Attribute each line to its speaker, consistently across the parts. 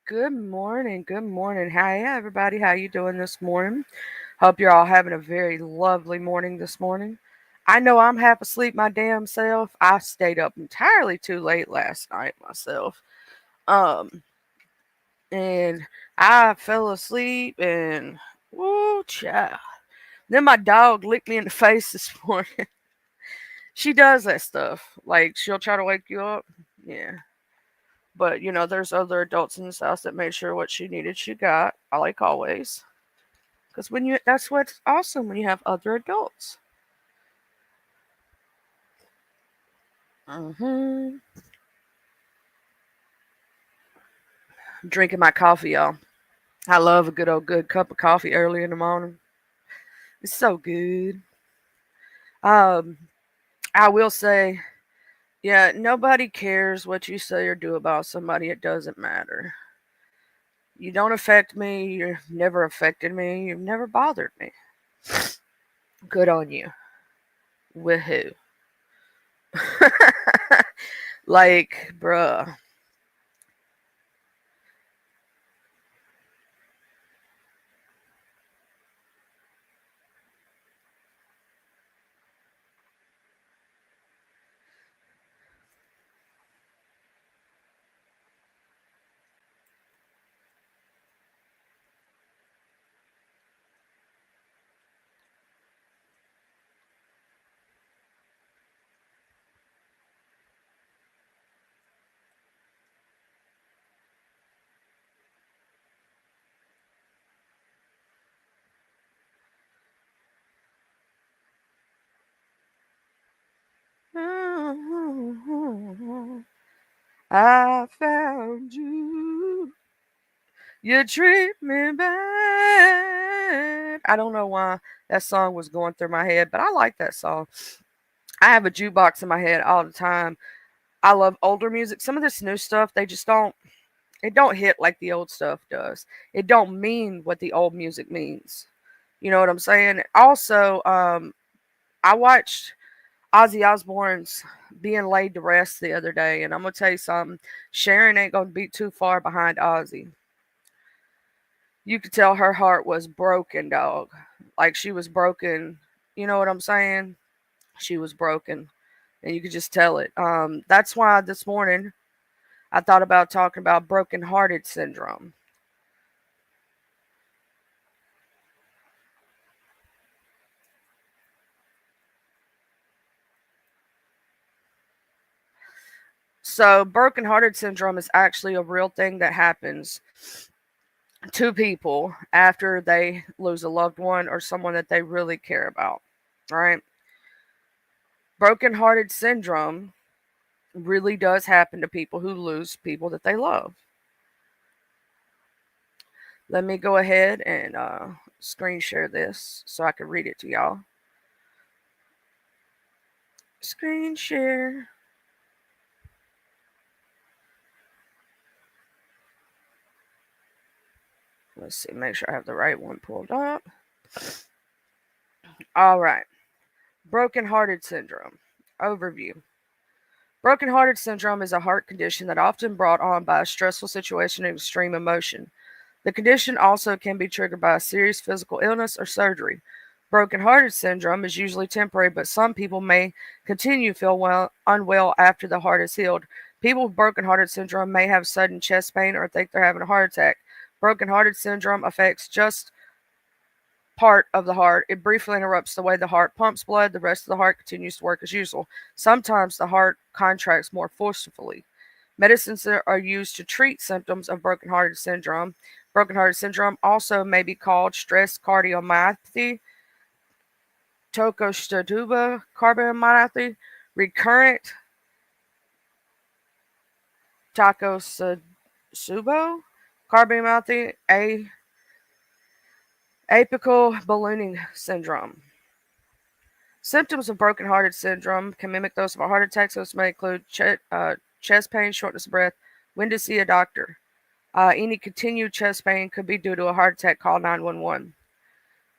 Speaker 1: Good morning. Good morning. Hi, everybody. How you doing this morning? Hope you're all having a very lovely morning this morning. I know I'm half asleep my damn self. I stayed up entirely too late last night myself. Um, and I fell asleep and woo, child. Then my dog licked me in the face this morning. She does that stuff. Like she'll try to wake you up. Yeah. But there's other adults in this house that made sure what she needed she got, like always. Because that's what's awesome when you have other adults. hmm Drinking my coffee, y'all. I love a good old good cup of coffee early in the morning. It's so good. Um, I will say, yeah, nobody cares what you say or do about somebody. It doesn't matter. You don't affect me. You've never affected me. You've never bothered me. Good on you. Woohoo. Like, bruh. I found you. You treat me bad. I don't know why that song was going through my head, but I like that song. I have a jukebox in my head all the time. I love older music. Some of this new stuff, they just don't it don't hit like the old stuff does. It don't mean what the old music means. You know what I'm saying? Also, I watched Ozzy Osbourne's Being Laid to Rest the other day, and I'm gonna tell you something. Sharon ain't gonna be too far behind Ozzy. You could tell her heart was broken, dog. Like she was broken. You know what I'm saying? She was broken, and you could just tell it. That's why this morning I thought about talking about broken-hearted syndrome. So, broken-hearted syndrome is actually a real thing that happens to people after they lose a loved one or someone that they really care about. Right? Broken-hearted syndrome really does happen to people who lose people that they love. Let me go ahead and screen share this so I can read it to y'all. Screen share. Let's see, make sure I have the right one pulled up. All right. Broken-hearted syndrome. Overview. Broken-hearted syndrome is a heart condition that often brought on by a stressful situation and extreme emotion. The condition also can be triggered by a serious physical illness or surgery. Broken-hearted syndrome is usually temporary, but some people may continue to feel unwell after the heart is healed. People with broken-hearted syndrome may have sudden chest pain or think they're having a heart attack. Broken-hearted syndrome affects just part of the heart. It briefly interrupts the way the heart pumps blood. The rest of the heart continues to work as usual. Sometimes the heart contracts more forcefully. Medicines that are used to treat symptoms of broken-hearted syndrome. Broken-hearted syndrome also may be called stress cardiomyopathy, Tokostuba cardiomyopathy, recurrent Takotsubo cardiomyopathy, apical ballooning syndrome. Symptoms of broken-hearted syndrome can mimic those of a heart attack, so this may include chest pain, shortness of breath, when to see a doctor. Any continued chest pain could be due to a heart attack. Call 911.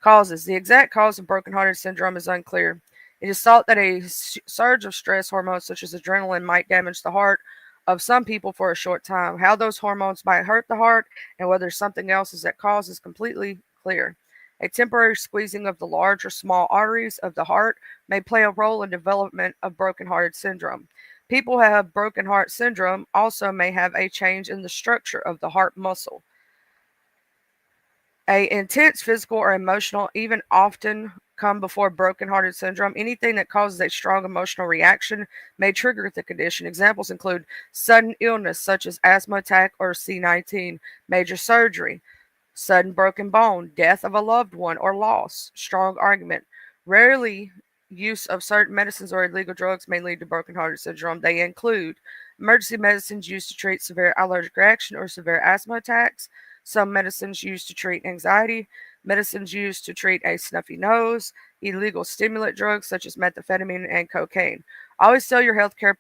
Speaker 1: Causes. The exact cause of broken-hearted syndrome is unclear. It is thought that a surge of stress hormones such as adrenaline might damage the heart. of some people for a short time. How those hormones might hurt the heart and whether something else is at cause is completely clear. A temporary squeezing of the large or small arteries of the heart may play a role in development of broken hearted syndrome. People who have broken heart syndrome also may have a change in the structure of the heart muscle. A intense physical or emotional even often come before broken-hearted syndrome. Anything that causes a strong emotional reaction may trigger the condition. Examples include sudden illness such as asthma attack or C19, major surgery, sudden broken bone, death of a loved one or loss, strong argument. Rarely use of certain medicines or illegal drugs may lead to broken-hearted syndrome. They include emergency medicines used to treat severe allergic reaction or severe asthma attacks, some medicines used to treat anxiety, medicines used to treat a snuffy nose, illegal stimulant drugs such as methamphetamine and cocaine. Always tell your healthcare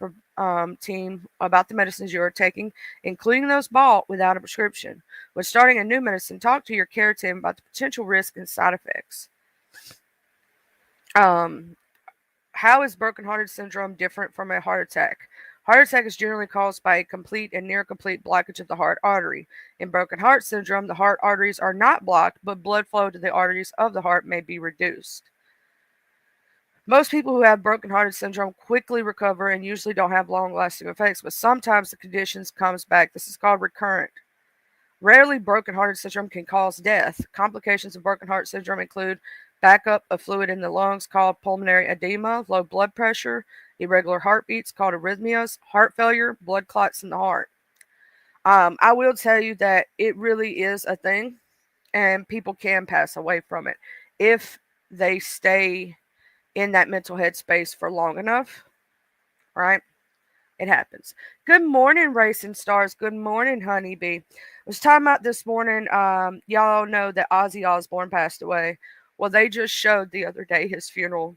Speaker 1: team about the medicines you are taking, including those bought without a prescription. When starting a new medicine, talk to your care team about the potential risks and side effects. Um, how is broken-hearted syndrome different from a heart attack? Heart attack is generally caused by a complete and near complete blockage of the heart artery. In broken heart syndrome, the heart arteries are not blocked, but blood flow to the arteries of the heart may be reduced. Most people who have broken hearted syndrome quickly recover and usually don't have long lasting effects, but sometimes the condition comes back. This is called recurrent. Rarely, broken hearted syndrome can cause death. Complications of broken heart syndrome include backup of fluid in the lungs called pulmonary edema, low blood pressure, irregular heartbeats called arrhythmias, heart failure, blood clots in the heart. I will tell you that it really is a thing, and people can pass away from it if they stay in that mental headspace for long enough, right? It happens. Good morning, Racing Stars. Good morning, Honeybee. I was talking about this morning. Y'all know that Ozzy Osbourne passed away. Well, they just showed the other day his funeral,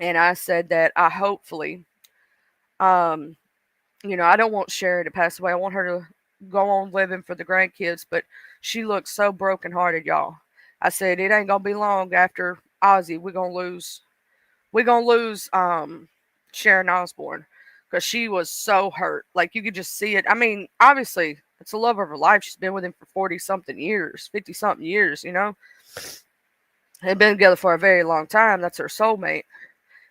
Speaker 1: and I said that I hopefully, um, I don't want Sharon to pass away. I want her to go on living for the grandkids, but she looks so brokenhearted, y'all. I said it ain't gonna be long after Ozzy. We're gonna lose. We're gonna lose Sharon Osbourne because she was so hurt. Like you could just see it. I mean, obviously, it's the love of her life. She's been with him for 40 something years, 50 something years, They've been together for a very long time. That's her soulmate.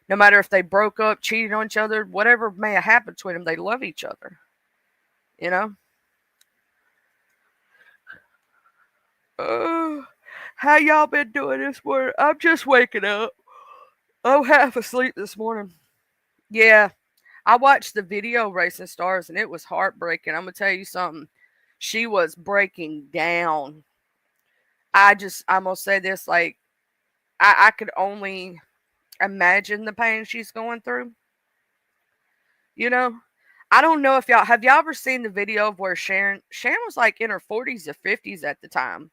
Speaker 1: No matter if they broke up, cheated on each other, whatever may have happened between them, they love each other, you know? Uh, how y'all been doing this morning? I'm just waking up. I'm half asleep this morning. Yeah, I watched the video Racing Stars and it was heartbreaking. I'm gonna tell you something. She was breaking down. I'm gonna say this like I could only imagine the pain she's going through. You know? I don't know if y'all ever seen the video of where Sharon was like in her 40s or 50s at the time.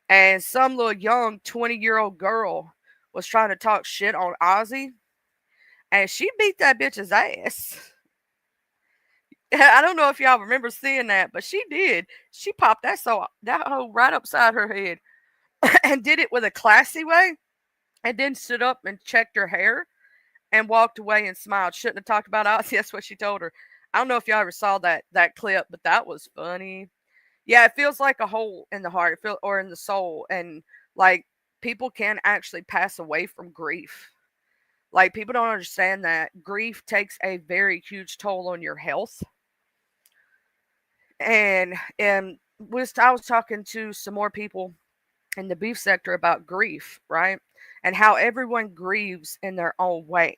Speaker 1: And some little young 20-year-old girl was trying to talk shit on Ozzy and she beat that bitch's ass. I don't know if y'all remember seeing that, but she did. She popped that hoe right upside her head and did it with a classy way and then stood up and checked her hair and walked away and smiled. Shouldn't have talked about Ozzy. That's what she told her. I don't know if y'all ever saw that clip, but that was funny. Yeah, it feels like a hole in the heart, or in the soul, and like people can actually pass away from grief. Like people don't understand that grief takes a very huge toll on your health. And I was talking to some more people in the beef sector about grief, right? And how everyone grieves in their own way.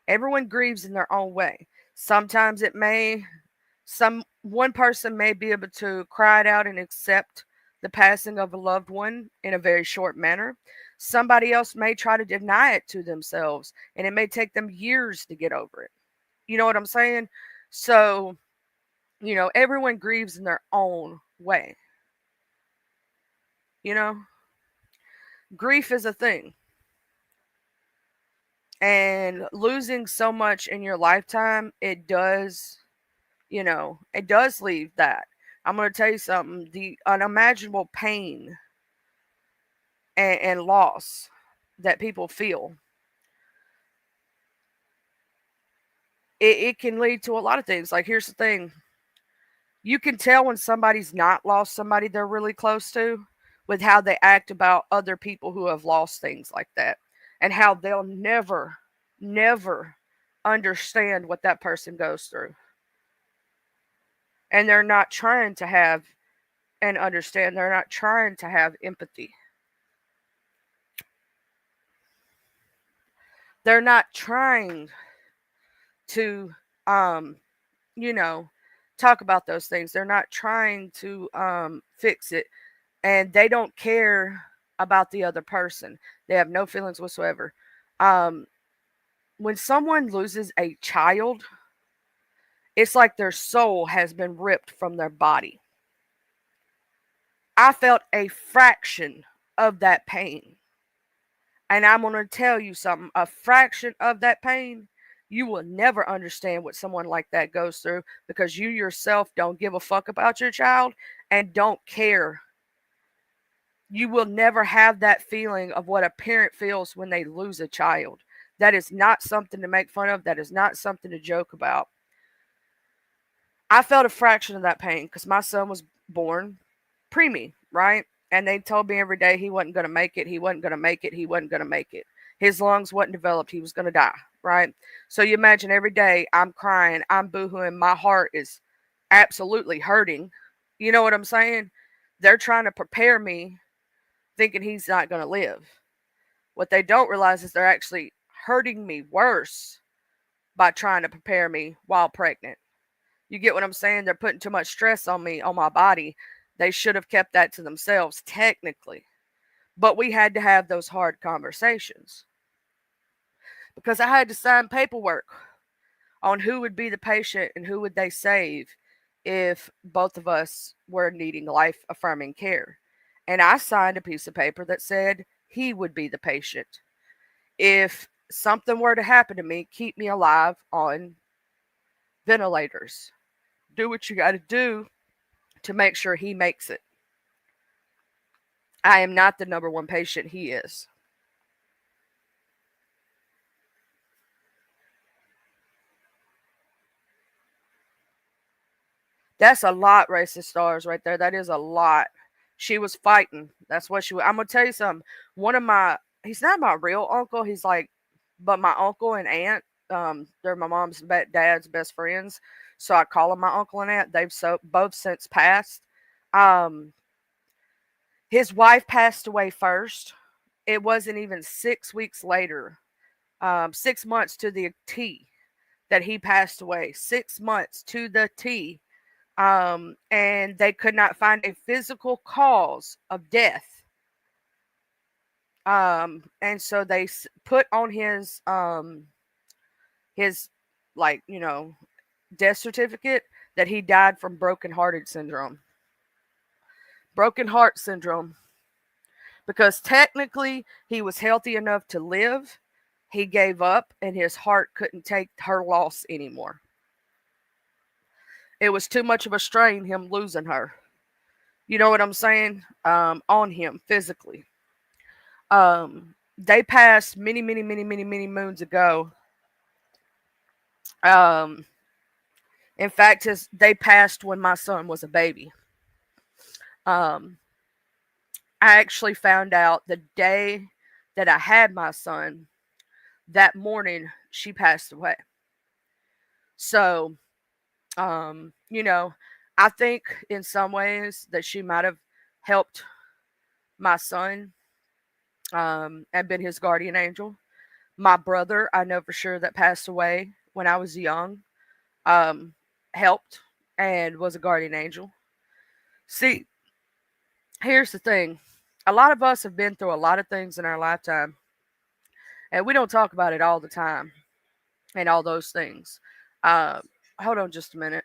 Speaker 1: Everyone grieves in their own way. Sometimes one person may be able to cry it out and accept the passing of a loved one in a very short manner. Somebody else may try to deny it to themselves, and it may take them years to get over it. You know what I'm saying? So, everyone grieves in their own way. You know, grief is a thing. And losing so much in your lifetime, it does leave that. I'm going to tell you something. The unimaginable pain and loss that people feel, it can lead to a lot of things. Like, here's the thing: you can tell when somebody's not lost somebody they're really close to with how they act about other people who have lost things like that, and how they'll never understand what that person goes through. And they're not trying to have and understand, they're not trying to have empathy. They're not trying to, um, you know, talk about those things. They're not trying to fix it, and they don't care about the other person. They have no feelings whatsoever. Um, when someone loses a child, it's like their soul has been ripped from their body. I felt a fraction of that pain. And I'm going to tell you something: a fraction of that pain, you will never understand what someone like that goes through, because you yourself don't give a fuck about your child and don't care. You will never have that feeling of what a parent feels when they lose a child. That is not something to make fun of. That is not something to joke about. I felt a fraction of that pain because my son was born preemie, right? And they told me every day he wasn't going to make it. He wasn't going to make it. He wasn't going to make it. His lungs wasn't developed. He was going to die, right? So you imagine every day I'm crying, I'm boohooing, my heart is absolutely hurting. You know what I'm saying? They're trying to prepare me, thinking he's not going to live. What they don't realize is they're actually hurting me worse by trying to prepare me while pregnant. You get what I'm saying? They're putting too much stress on me, on my body. They should have kept that to themselves, technically. But we had to have those hard conversations because I had to sign paperwork on who would be the patient and who would they save if both of us were needing life affirming care. And I signed a piece of paper that said he would be the patient. If something were to happen to me, keep me alive on ventilators. Do what you got to do to make sure he makes it. I am not the number one patient, he is. That's a lot, racist stars, right there. That is a lot. She was fighting. That's what she was. I'm gonna tell you something. One of my, he's not my real uncle. He's like, but my uncle and aunt, they're my mom's dad's best friends. So I call them my uncle and aunt. They've both since passed. Um, his wife passed away first. It wasn't even 6 weeks later, 6 months to the T, that he passed away. 6 months to the T. And they could not find a physical cause of death. And so they put on his, like, death certificate that he died from broken hearted syndrome. Broken heart syndrome. Because technically he was healthy enough to live. He gave up and his heart couldn't take her loss anymore. It was too much of a strain, him losing her. You know what I'm saying? On him physically. They passed many moons ago. Um, in fact, they passed when my son was a baby. Um, I actually found out the day that I had my son. That morning, she passed away. So, you know, I think in some ways that she might have helped my son, and been his guardian angel. My brother, I know for sure, that passed away when I was young, um, helped and was a guardian angel. See, here's the thing: a lot of us have been through a lot of things in our lifetime, and we don't talk about it all the time and all those things. Uh, hold on just a minute.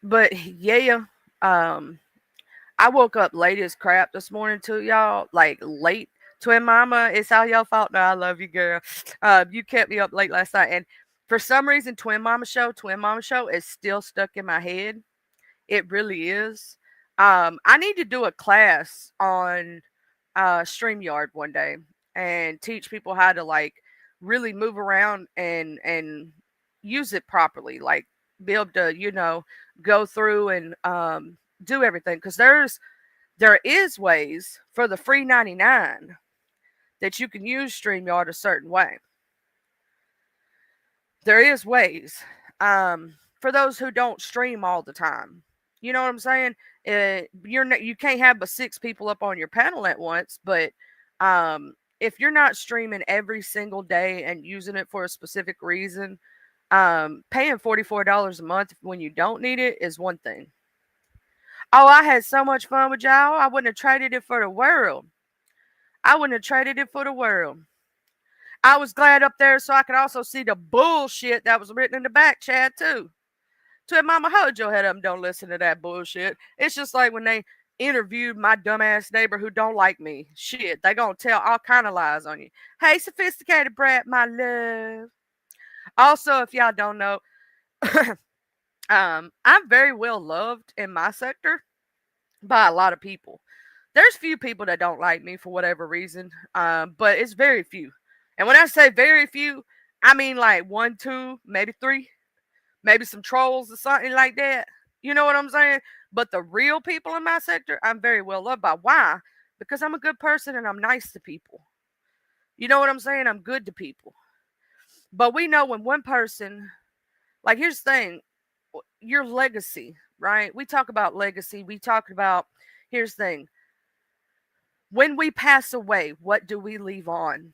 Speaker 1: But yeah, um, I woke up late as crap this morning too, y'all. Like late. Twin Mama, it's all your fault. No, I love you, girl. You kept me up late last night, and for some reason, Twin Mama Show is still stuck in my head. It really is. I need to do a class on StreamYard one day and teach people how to like really move around and use it properly. Like be able to, go through and do everything. Because there is ways for the free 99 that you can use StreamYard a certain way. There is ways. For those who don't stream all the time. You know what I'm saying? You can't have but 6 people up on your panel at once, but if you're not streaming every single day and using it for a specific reason, paying $44 a month when you don't need it is one thing. Oh, I had so much fun with y'all. I wouldn't have traded it for the world. I wouldn't have traded it for the world. I was glad up there so I could also see the bullshit that was written in the back chat too. Twin Mama, hold your head up and don't listen to that bullshit. It's just like when they interviewed my dumbass neighbor who don't like me. Shit, they gonna tell all kind of lies on you. Hey, sophisticated brat, my love. Also, if y'all don't know, I'm very well loved in my sector by a lot of people. There's few people that don't like me for whatever reason, but it's very few. And when I say very few, I mean like one, two, maybe three, maybe some trolls or something like that. You know what I'm saying? But the real people in my sector, I'm very well loved by. Why? Because I'm a good person and I'm nice to people. You know what I'm saying? I'm good to people. But we know when one person, like, here's the thing, your legacy, right? We talk about legacy. We talk about, here's the thing, when we pass away, what do we leave on?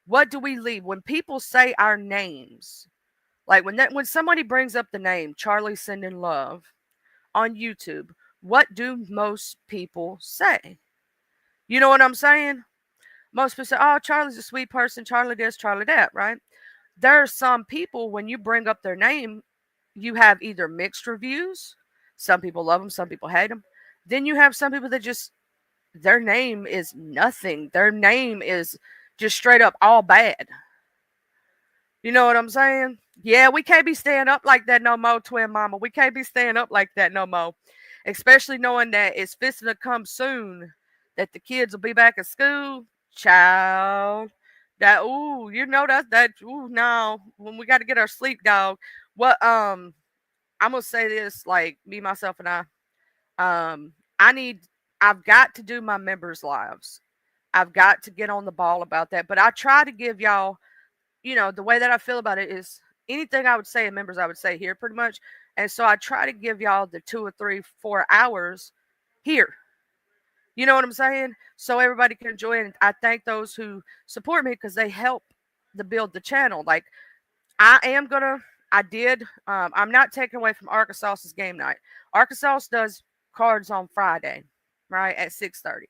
Speaker 1: What do we leave? When people say our names, like when somebody brings up the name Charlie Sending Love on YouTube, what do most people say? You know what I'm saying? Most people say, "Oh, Charlie's a sweet person. Charlie this, Charlie that." Right? There are some people when you bring up their name, you have either mixed reviews. Some people love them, some people hate them. Then you have some people that just their name is nothing. Their name is just straight up all bad. You know what I'm saying? Yeah, we can't be staying up like that no more, Twin Mama. We can't be staying up like that no more. Especially knowing that it's fixing to come soon, that the kids will be back at school. Child. That ooh, no. When we gotta get our sleep, dog. What I'm gonna say this, like me, myself, and I. Um, I need I've got to do my members' lives. I've got to get on the ball about that. But I try to give y'all, the way that I feel about it is anything I would say in members, I would say here pretty much. And so I try to give y'all the 2 or 3, 4 hours here. You know what I'm saying? So everybody can enjoy it. And I thank those who support me because they help to build the channel. Like I am gonna, I did. I'm not taking away from Arkansas's game night. Arkansas does cards on Friday, right at 6:30.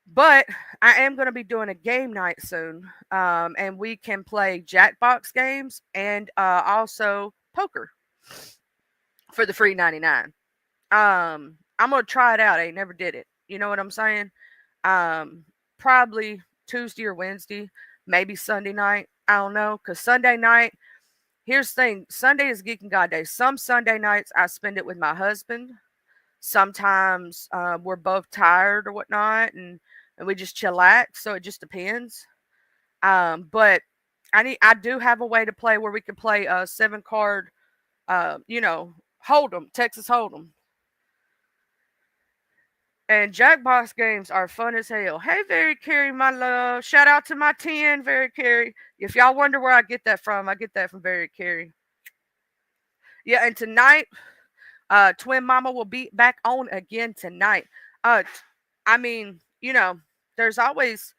Speaker 1: But I am going to be doing a game night soon, and we can play Jackbox games and also poker for the free 99. I'm going to try it out. I ain't never did it. You know what I'm saying? Um, Probably Tuesday or Wednesday, maybe Sunday night. I don't know. Because Sunday night, here's the thing, Sunday is Geek and God Day. Some Sunday nights I spend it with my husband. Sometimes we're both tired or whatnot, and we just chillax. So it just depends. But I do have a way to play where we can play a 7 card, Hold'em, Texas Hold'em. And Jackbox games are fun as hell. Hey, Very Carry, my love. Shout out to my 10, Very Carry. If y'all wonder where I get that from, I get that from Very Carry. Yeah, and tonight, Twin Mama will be back on again tonight. I mean, there's always.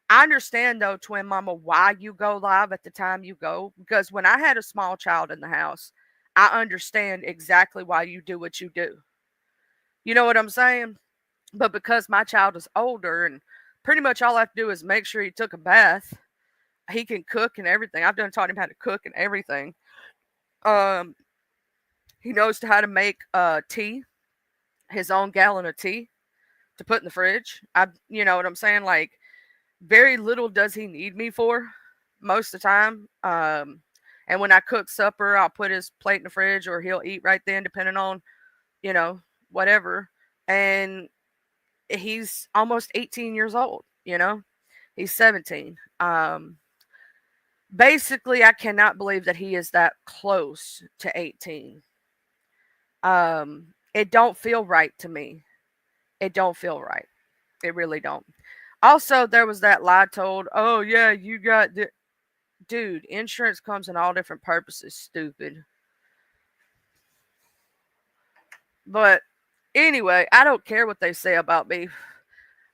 Speaker 1: I understand though, Twin Mama, why you go live at the time you go. Because when I had a small child in the house, I understand exactly why you do what you do. You know what I'm saying? But because my child is older and pretty much all I have to do is make sure he took a bath, he can cook and everything. I've done taught him how to cook and everything. Um, He knows how to make tea, his own gallon of tea to put in the fridge. You know what I'm saying? Like, very little does he need me for most of the time. And when I cook supper, I'll put his plate in the fridge or he'll eat right then, depending on, you know, whatever. And he's almost 18 years old, you know, he's 17. Basically, I cannot believe that he is that close to 18. It don't feel right to me. It don't feel right. It really don't. Also, there was that lie told, oh, yeah, you got the. Dude, insurance comes in all different purposes, stupid. But anyway, I don't care what they say about me.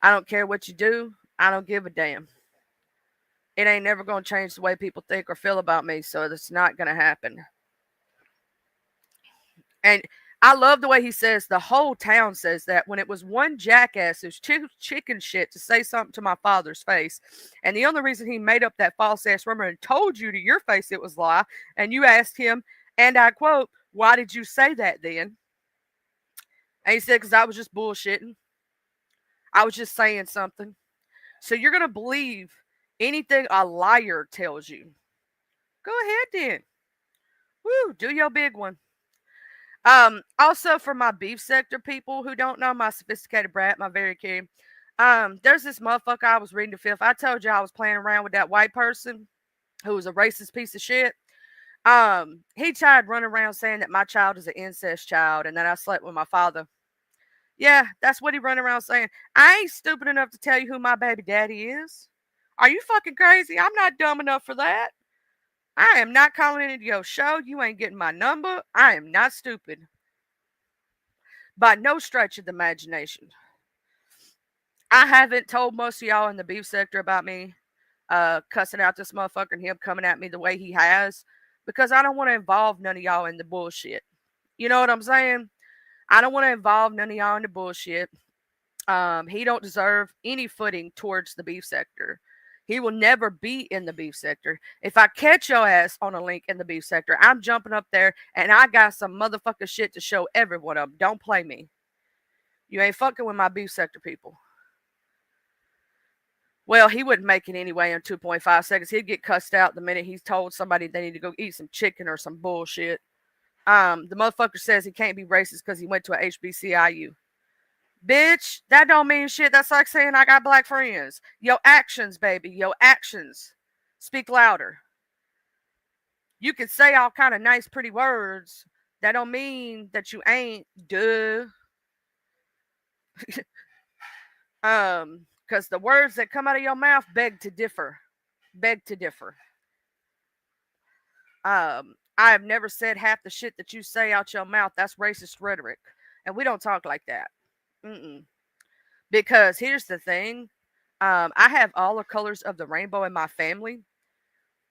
Speaker 1: I don't care what you do. I don't give a damn. It ain't never going to change the way people think or feel about me, so it's not going to happen. And I love the way he says the whole town says that when it was one jackass who's chicken shit to say something to my father's face. And the only reason he made up that false ass rumor and told you to your face it was a lie, and you asked him, and I quote, why did you say that then? And he said, because I was just bullshitting. I was just saying something. So you're going to believe anything a liar tells you. Go ahead then. Woo, do your big one. Also for my beef sector people who don't know, my sophisticated brat, my very kid. There's this motherfucker I was reading the fifth. I told you I was playing around with that white person who was a racist piece of shit. He tried running around saying that my child is an incest child and that I slept with my father. Yeah, that's what he running around saying. I ain't stupid enough to tell you who my baby daddy is. Are you fucking crazy? I'm not dumb enough for that. I am not calling into your show. You ain't getting my number. I am not stupid. By no stretch of the imagination. I haven't told most of y'all in the beef sector about me cussing out this motherfucker and him coming at me the way he has because I don't want to involve none of y'all in the bullshit. You know what I'm saying? I don't want to involve none of y'all in the bullshit. He don't deserve any footing towards the beef sector. He will never be in the beef sector. If I catch your ass on a link in the beef sector, I'm jumping up there and I got some motherfucking shit to show every one of them. Don't play me. You ain't fucking with my beef sector people. Well, he wouldn't make it anyway in 2.5 seconds. He'd get cussed out the minute he's told somebody they need to go eat some chicken or some bullshit. The motherfucker says he can't be racist because he went to a HBCIU. Bitch, that don't mean shit. That's like saying I got black friends. Your actions, baby. Your actions speak louder. You can say all kind of nice, pretty words. That don't mean that you ain't. Duh. Because the words that come out of your mouth beg to differ. Beg to differ. I have never said half the shit that you say out your mouth. That's racist rhetoric. And we don't talk like that. Mm-mm. Because here's the thing. I have all the colors of the rainbow in my family,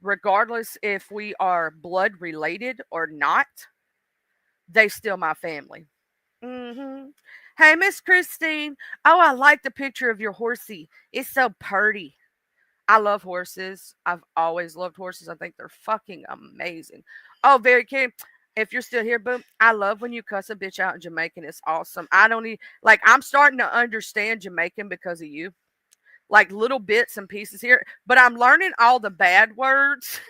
Speaker 1: regardless if we are blood related or not. They still my family. Mm-hmm. Hey, Miss Christine. Oh, I like the picture of your horsey. It's so purty. I love horses. I've always loved horses. I think they're fucking amazing. Oh, very cute. If you're still here, boom. I love when you cuss a bitch out in Jamaican. It's awesome. I don't need like I'm starting to understand Jamaican because of you. Like little bits and pieces here, but I'm learning all the bad words.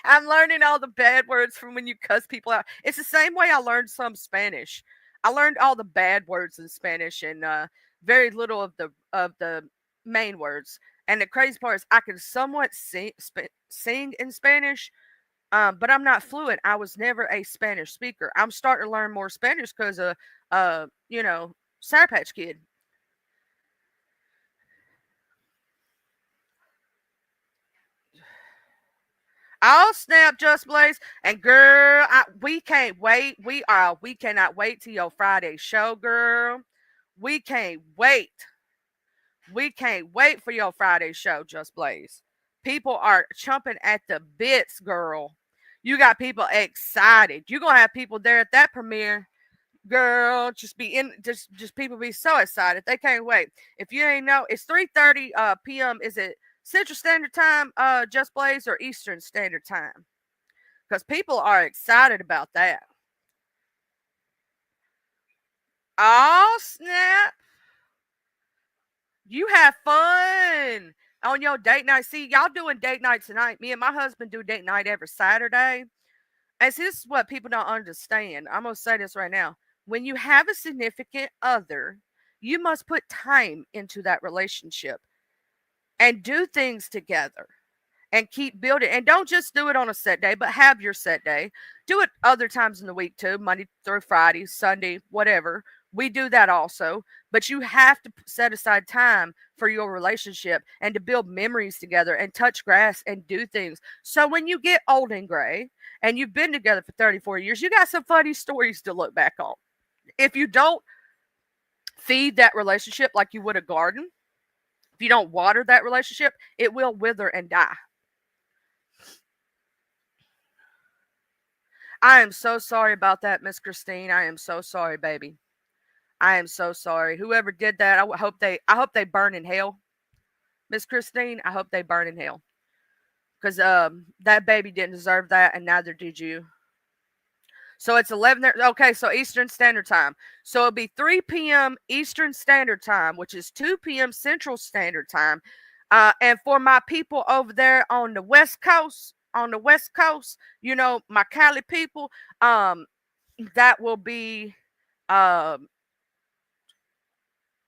Speaker 1: I'm learning all the bad words from when you cuss people out. It's the same way I learned some Spanish. I learned all the bad words in Spanish and very little of the main words. And the crazy part is I can somewhat sing in Spanish, but I'm not fluent. I was never a Spanish speaker. I'm starting to learn more Spanish because of Sour Patch Kid. I'll snap, Just Blaze. And girl, we can't wait. We cannot wait till your Friday show, girl. We can't wait. We can't wait for your Friday show, Just Blaze. People are chomping at the bits, girl. You got people excited. You're gonna have people there at that premiere, girl. Just people be so excited. They can't wait. If you ain't know, it's 3:30 p.m. Is it Central Standard Time, Just Blaze, or Eastern Standard Time? because people are excited about that. Oh, snap. You have fun on your date night. See, y'all doing date night tonight. Me and my husband do date night every Saturday. And see, this is what people don't understand. I'm going to say this right now. When you have a significant other, you must put time into that relationship and do things together and keep building. And don't just do it on a set day, but have your set day. Do it other times in the week too, Monday through Friday, Sunday, whatever. We do that also, but you have to set aside time for your relationship and to build memories together and touch grass and do things. So when you get old and gray and you've been together for 34 years, you got some funny stories to look back on. If you don't feed that relationship like you would a garden, if you don't water that relationship, it will wither and die. I am so sorry about that, Miss Christine. I am so sorry, baby. I am so sorry. Whoever did that, I hope they burn in hell. Miss Christine, I hope they burn in hell. Because that baby didn't deserve that, and neither did you. So it's 11 there. Okay, so Eastern Standard Time. So it'll be 3 p.m. Eastern Standard Time, which is 2 p.m. Central Standard Time. And for my people over there on the West Coast, you know, my Cali people, that will be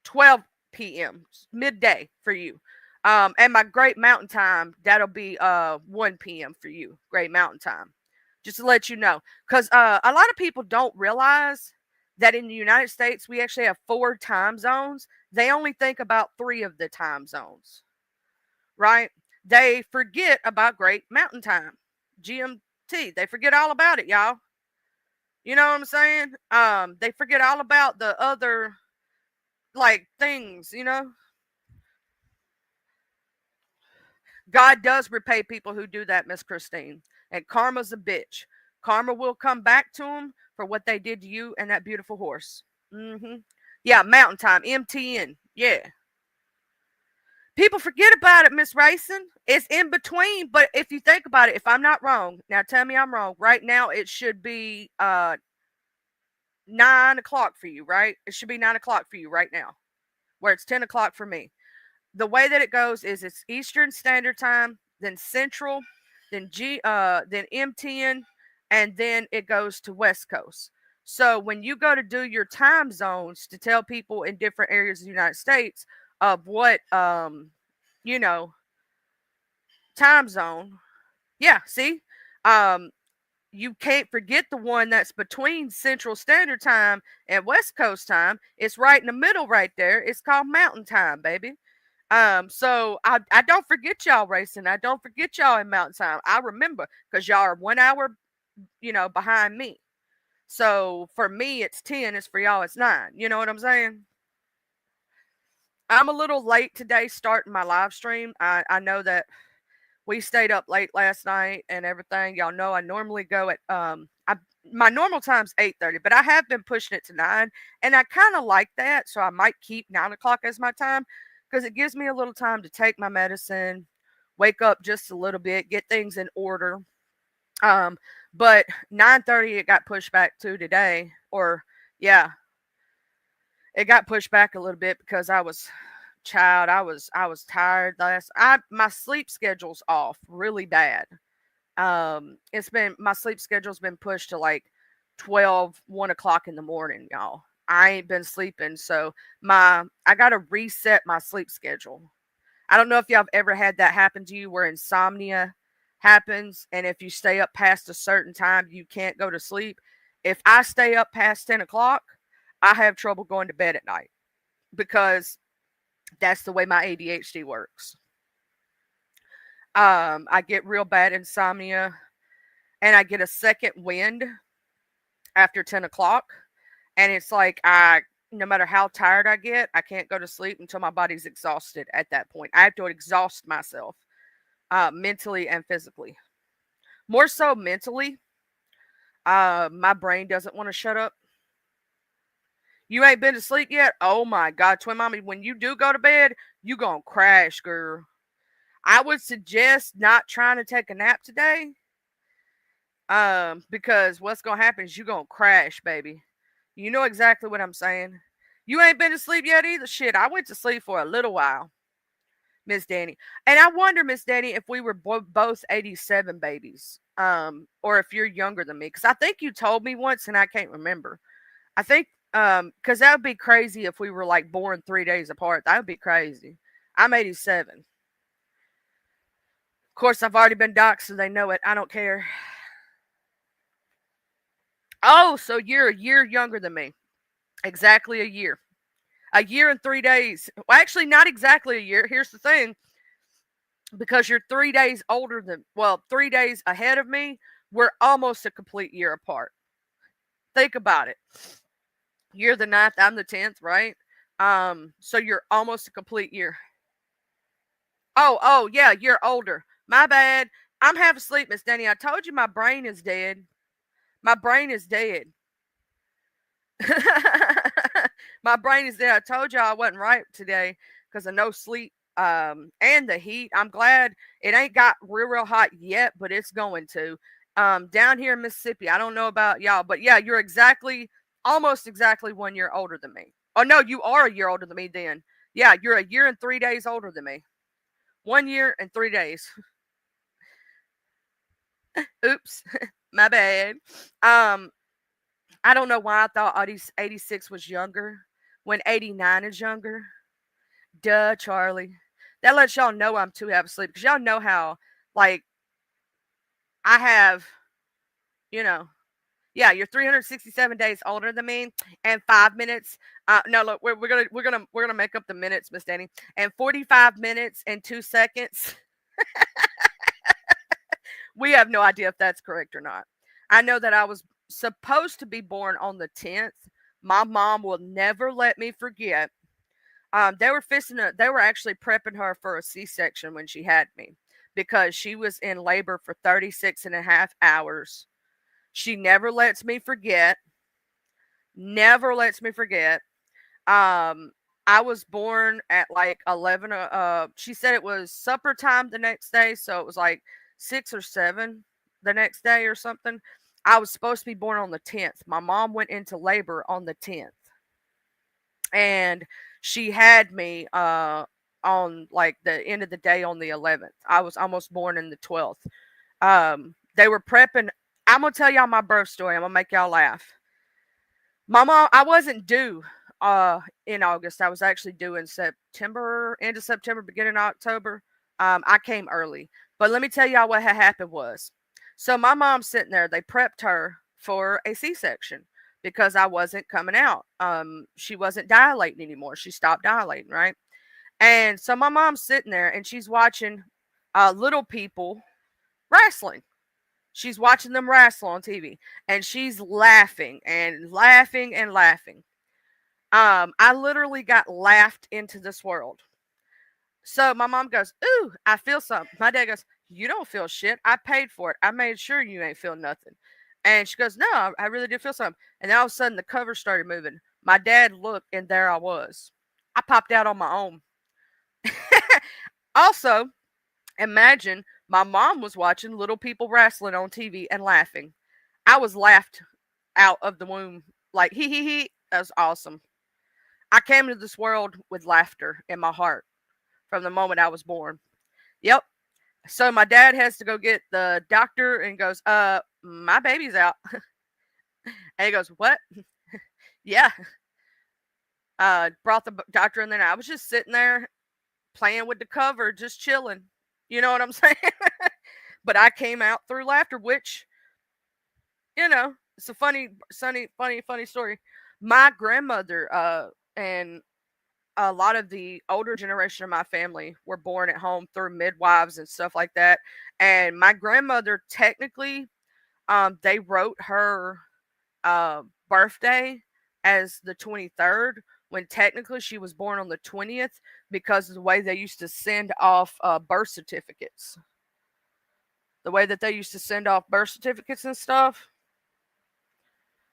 Speaker 1: 12 p.m. midday for you. And my Great Mountain Time, that'll be 1 p.m. for you, Great Mountain Time. Just to let you know, because a lot of people don't realize that in the United States we actually have 4 time zones. They only think about 3 of the time zones, right? They forget about Great Mountain Time, GMT. They forget all about it, y'all. You know what I'm saying? They forget all about the other like things, you know. God does repay people who do that, Miss Christine. And karma's a bitch. Karma will come back to them for what they did to you and that beautiful horse. Yeah, Mountain Time, MTN. Yeah. People forget about it, Miss Racing. It's in between, but if you think about it, if I'm not wrong, now tell me I'm wrong. Right now, it should be 9 o'clock for you, right? It should be 9 o'clock for you right now, where it's 10 o'clock for me. The way that it goes is it's Eastern Standard Time, then Central, then MTN, and then it goes to West Coast. So when you go to do your time zones to tell people in different areas of the United States of what you know, time zone, yeah, see? Um you can't forget the one that's between Central Standard Time and West Coast Time. It's right in the middle right there. It's called Mountain Time, baby. So I don't forget y'all racing. I don't forget y'all in Mountain Time. I remember because y'all are 1 hour, behind me. So for me, it's 10. It's for y'all, it's 9. You know what I'm saying? I'm a little late today starting my live stream. I know that we stayed up late last night and everything. Y'all know I normally go at my normal time's 8:30, but I have been pushing it to 9, and I kind of like that, so I might keep 9 o'clock as my time because it gives me a little time to take my medicine, wake up just a little bit, get things in order. Um, but 9:30 it got pushed back to today, or yeah, it got pushed back a little bit because I was tired last. My sleep schedule's off really bad. It's been my sleep schedule's been pushed to like 12, 1 o'clock in the morning, y'all. I ain't been sleeping, so I gotta reset my sleep schedule. I don't know if y'all have ever had that happen to you where insomnia happens, and if you stay up past a certain time, you can't go to sleep. If I stay up past 10 o'clock, I have trouble going to bed at night because that's the way my ADHD works. I get real bad insomnia and I get a second wind after 10 o'clock. And it's like, no matter how tired I get, I can't go to sleep until my body's exhausted at that point. I have to exhaust myself mentally and physically. More so mentally. My brain doesn't want to shut up. You ain't been to sleep yet? Oh my God, twin mommy, when you do go to bed, you gonna crash, girl. I would suggest not trying to take a nap today. Because what's gonna happen is you gonna crash, baby. You know exactly what I'm saying. You ain't been to sleep yet either. Shit, I went to sleep for a little while, Miss Danny. And I wonder, Miss Danny, if we were both 87 babies, or if you're younger than me, because I think you told me once, and I can't remember. I think, because that would be crazy if we were like born 3 days apart. That would be crazy. I'm 87. Of course, I've already been doxxed, so they know it. I don't care. Oh, so you're a year younger than me. Exactly a year. A year and 3 days. Well, actually, not exactly a year. Here's the thing, because you're 3 days older than, well, 3 days ahead of me, we're almost a complete year apart. Think about it. You're the ninth, I'm the 10th, right? So you're almost a complete year. Oh, yeah, you're older. My bad. I'm half asleep, Miss Danny. I told you my brain is dead. My brain is dead. My brain is dead. I told you I wasn't right today because of no sleep, and the heat. I'm glad it ain't got real hot yet, but it's going to. Down here in Mississippi, I don't know about y'all, but yeah, you're almost exactly 1 year older than me. Oh no, you are a year older than me then. Yeah, you're a year and 3 days older than me. 1 year and 3 days. Oops, my bad. Um, I don't know why I thought 86 was younger when 89 is younger. Duh, Charlie. That lets y'all know I'm too half asleep because y'all know how, like, I have, you know, yeah, you're 367 days older than me, and 5 minutes. No, look, we're gonna make up the minutes, Miss Danny, and 45 minutes and 2 seconds. We have no idea if that's correct or not. I know that I was supposed to be born on the 10th. My mom will never let me forget. They were actually prepping her for a C-section when she had me because she was in labor for 36 and a half hours. She never lets me forget. Never lets me forget. Um, I was born at like 11. She said it was supper time the next day, so it was like 6 or 7 the next day or something. I was supposed to be born on the 10th. My mom went into labor on the 10th, and she had me on like the end of the day on the 11th. I was almost born in the 12th. They were prepping. I'm gonna tell y'all my birth story. I'm gonna make y'all laugh. My mom, I wasn't due in August. I was actually due in September, end of September, beginning of October. I came early. But let me tell y'all what had happened was. So my mom's sitting there, they prepped her for a C-section because I wasn't coming out. She wasn't dilating anymore. She stopped dilating, right? And so my mom's sitting there and she's watching little people wrestling. She's watching them wrestle on TV and she's laughing and laughing and laughing. I literally got laughed into this world. So my mom goes, "Ooh, I feel something." My dad goes, "You don't feel shit. I paid for it. I made sure you ain't feel nothing." And she goes, "No, I really did feel something." And then all of a sudden the cover started moving. My dad looked and there I was. I popped out on my own. Also, imagine my mom was watching little people wrestling on TV and laughing. I was laughed out of the womb. Like, hee hee hee. That was awesome. I came into this world with laughter in my heart from the moment I was born. Yep. So my dad has to go get the doctor and goes, my baby's out. And he goes, "What?" Yeah. Brought the doctor in there. And I was just sitting there playing with the cover, just chilling. You know what I'm saying? But I came out through laughter, which, it's a funny story. My grandmother, and a lot of the older generation of my family were born at home through midwives and stuff like that. And my grandmother, technically, they wrote her birthday as the 23rd when technically she was born on the 20th because of the way they used to send off birth certificates. The way that they used to send off birth certificates and stuff.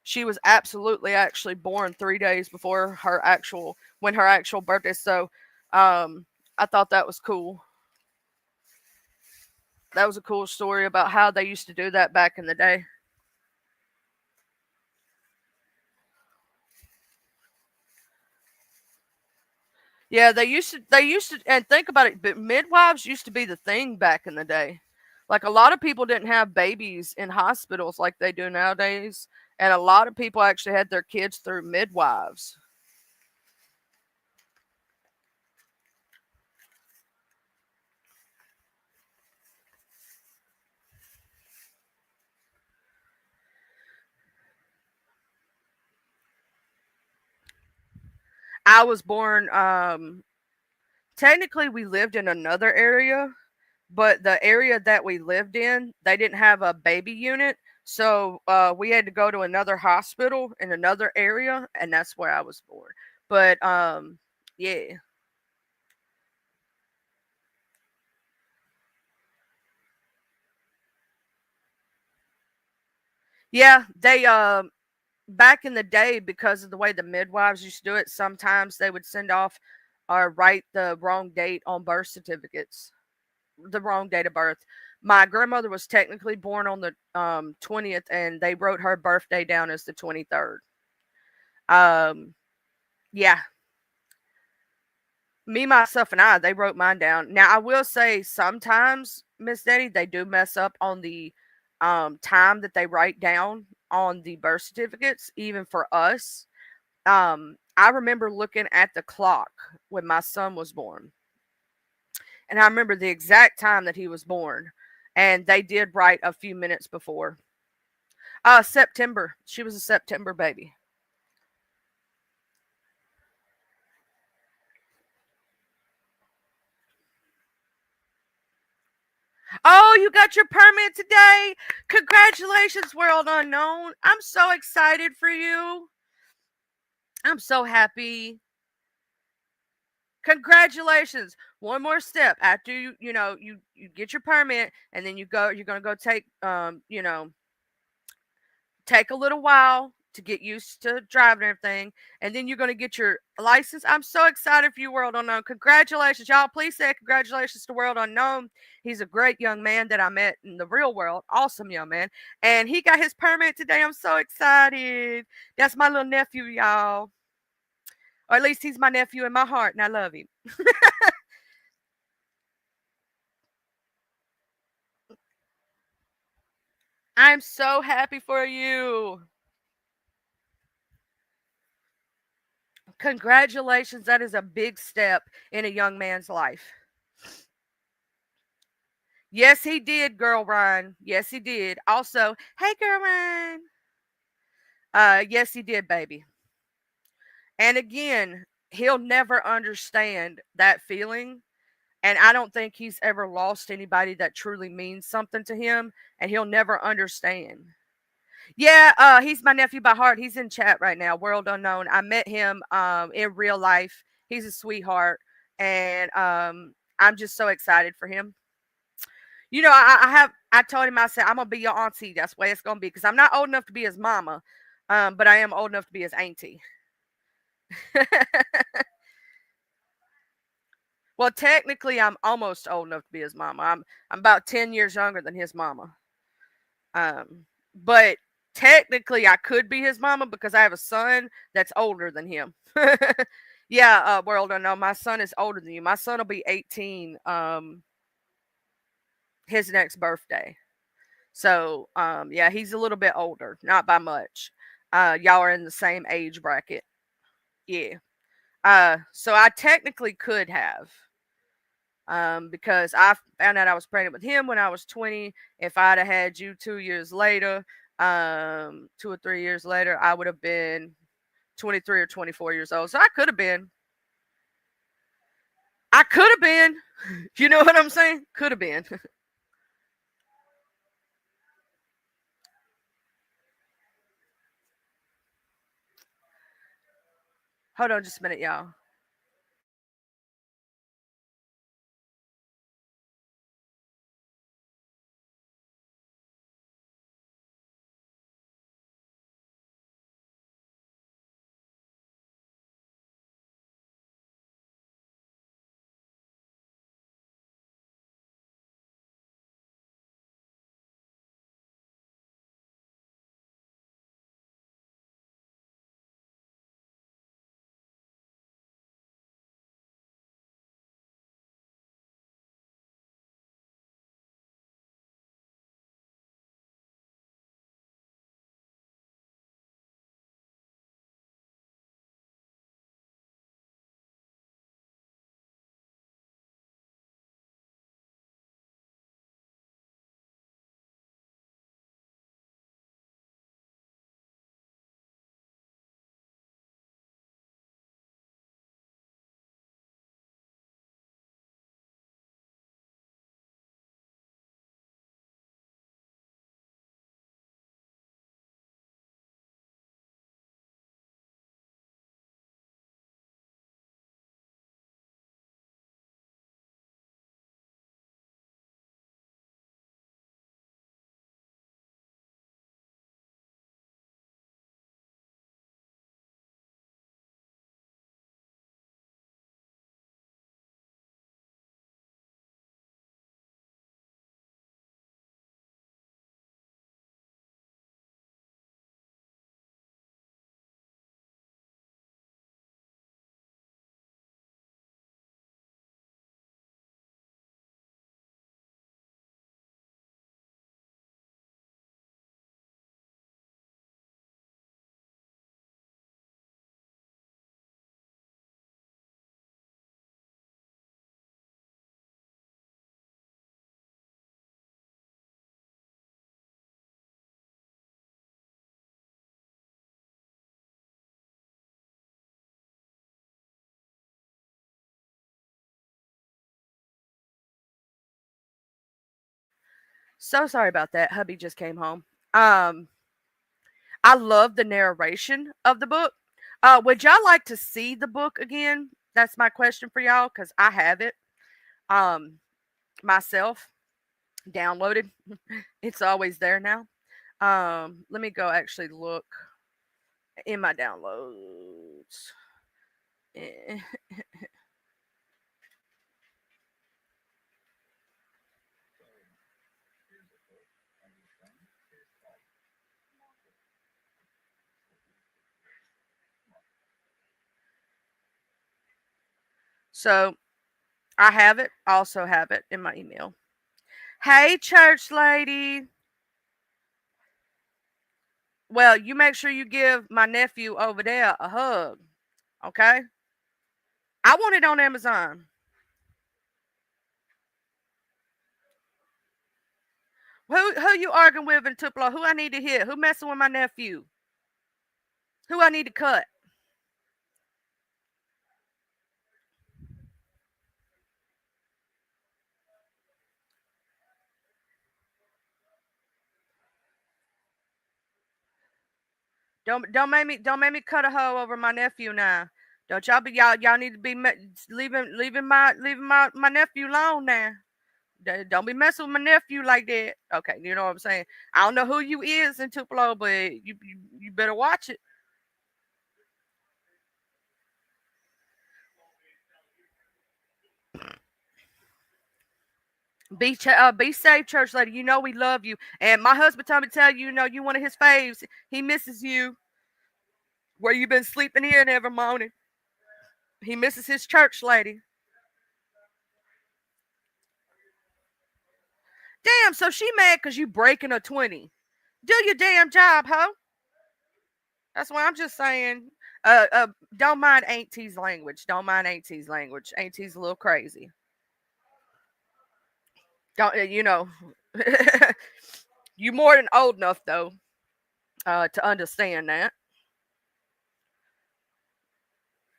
Speaker 1: She was absolutely actually born 3 days before when her actual birthday. So I thought that was cool. That was a cool story about how they used to do that back in the day. Yeah, they used to and think about it, but midwives used to be the thing back in the day. Like a lot of people didn't have babies in hospitals like they do nowadays, and a lot of people actually had their kids through midwives. I was born technically we lived in another area, but the area that we lived in, they didn't have a baby unit. So we had to go to another hospital in another area, and that's where I was born. But yeah. Yeah, they back in the day, because of the way the midwives used to do it, sometimes they would send off or write the wrong date on birth certificates, the wrong date of birth. My grandmother was technically born on the 20th, and they wrote her birthday down as the 23rd. Um, yeah, me, myself, and I, they wrote mine down. Now, I will say sometimes, Miss Daddy, they do mess up on the time that they write down on the birth certificates, even for us. I remember looking at the clock when my son was born, and I remember the exact time that he was born, and they did write a few minutes before. September. She was a September baby. Oh, you got your permit today? Congratulations, World Unknown. I'm so excited for you. I'm so happy. Congratulations. One more step after you get your permit, and then you're going to go take a little while to get used to driving and everything, and then you're going to get your license. I'm so excited for you, World Unknown. Congratulations, y'all. Please say congratulations to World Unknown. He's a great young man that I met in the real world. Awesome young man. And he got his permit today. I'm so excited. That's my little nephew, y'all. Or at least he's my nephew in my heart, and I love him. I'm so happy for you. Congratulations. That is a big step in a young man's life. Yes, he did, girl Ryan. Yes, he did. Also, hey, girl Ryan. Yes, he did, baby. And again, he'll never understand that feeling. And I don't think he's ever lost anybody that truly means something to him, and he'll never understand. Yeah, he's my nephew by heart. He's in chat right now, World Unknown. I met him in real life. He's a sweetheart, and I'm just so excited for him. I told him, I said, I'm gonna be your auntie. That's the way it's gonna be, because I'm not old enough to be his mama, but I am old enough to be his auntie. Well, technically, I'm almost old enough to be his mama. I'm about 10 years younger than his mama. But technically, I could be his mama because I have a son that's older than him. Yeah, World Unknown. My son is older than you. My son will be 18. His next birthday. So, yeah, he's a little bit older, not by much. Y'all are in the same age bracket. Yeah. So I technically could have, because I found out I was pregnant with him when I was 20. If I'd have had you 2 years later, 2 or 3 years later, I would have been 23 or 24 years old. So I could have been. I could have been. You know what I'm saying? Could have been. Hold on just a minute, y'all. So sorry about that. Hubby just came home. Um, I love the narration of the book. Would y'all like to see the book again? That's my question for y'all because I have it um, myself downloaded. It's always there now. Let me go actually look in my downloads. Eh, So I have it. Also have it in my email. Hey, church lady. Well, you make sure you give my nephew over there a hug, okay? I want it on Amazon. Who you arguing with in Tupelo? Who I need to hit? Who messing with my nephew? Who I need to cut? Don't make me cut a hoe over my nephew now. Don't y'all need to be leaving my nephew alone now. Don't be messing with my nephew like that. Okay, you know what I'm saying. I don't know who you is in Tupelo, but you better watch it. Be safe, church lady. You know we love you. And my husband told me to tell you, you know, you one of his faves. He misses you. Where you been sleeping here every morning. He misses his church lady. Damn, so she mad because you breaking a 20. Do your damn job, ho. That's what I'm just saying. Don't mind Aunt T's language. Don't mind Aunt T's language. Aunt T's a little crazy. Don't you know? You more than old enough though to understand that.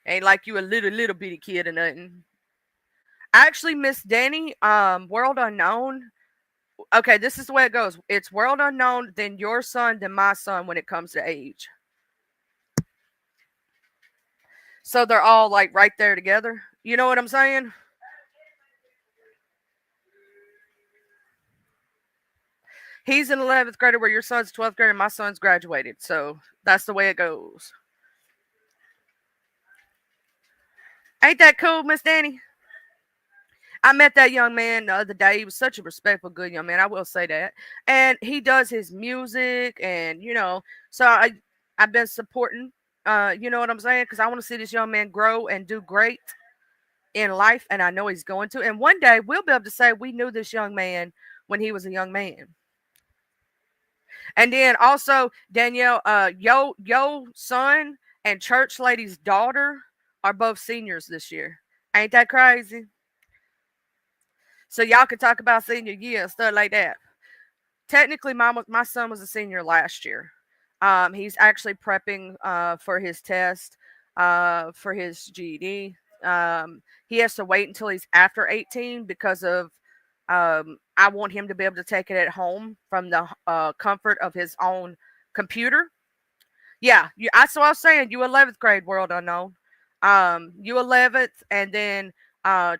Speaker 1: Ain't like you a little bitty kid or nothing. Actually, Miss Danny, World Unknown. Okay, this is the way it goes. It's World Unknown, then your son, then my son when it comes to age. So they're all like right there together. You know what I'm saying? He's in 11th grade where your son's 12th grade and my son's graduated. So that's the way it goes. Ain't that cool, Miss Danny? I met that young man the other day. He was such a respectful, good young man. I will say that. And he does his music, and so I've been supporting. You know what I'm saying? Because I want to see this young man grow and do great in life, and I know he's going to. And one day we'll be able to say we knew this young man when he was a young man. And then also Danielle, yo son and church lady's daughter are both seniors this year. Ain't that crazy? So y'all can talk about senior year and stuff like that. Technically, my son was a senior last year. He's actually prepping for his test for his GED. He has to wait until he's after 18 because of I want him to be able to take it at home from the comfort of his own computer. Yeah, so I was saying you 11th grade World Unknown. You 11th, and then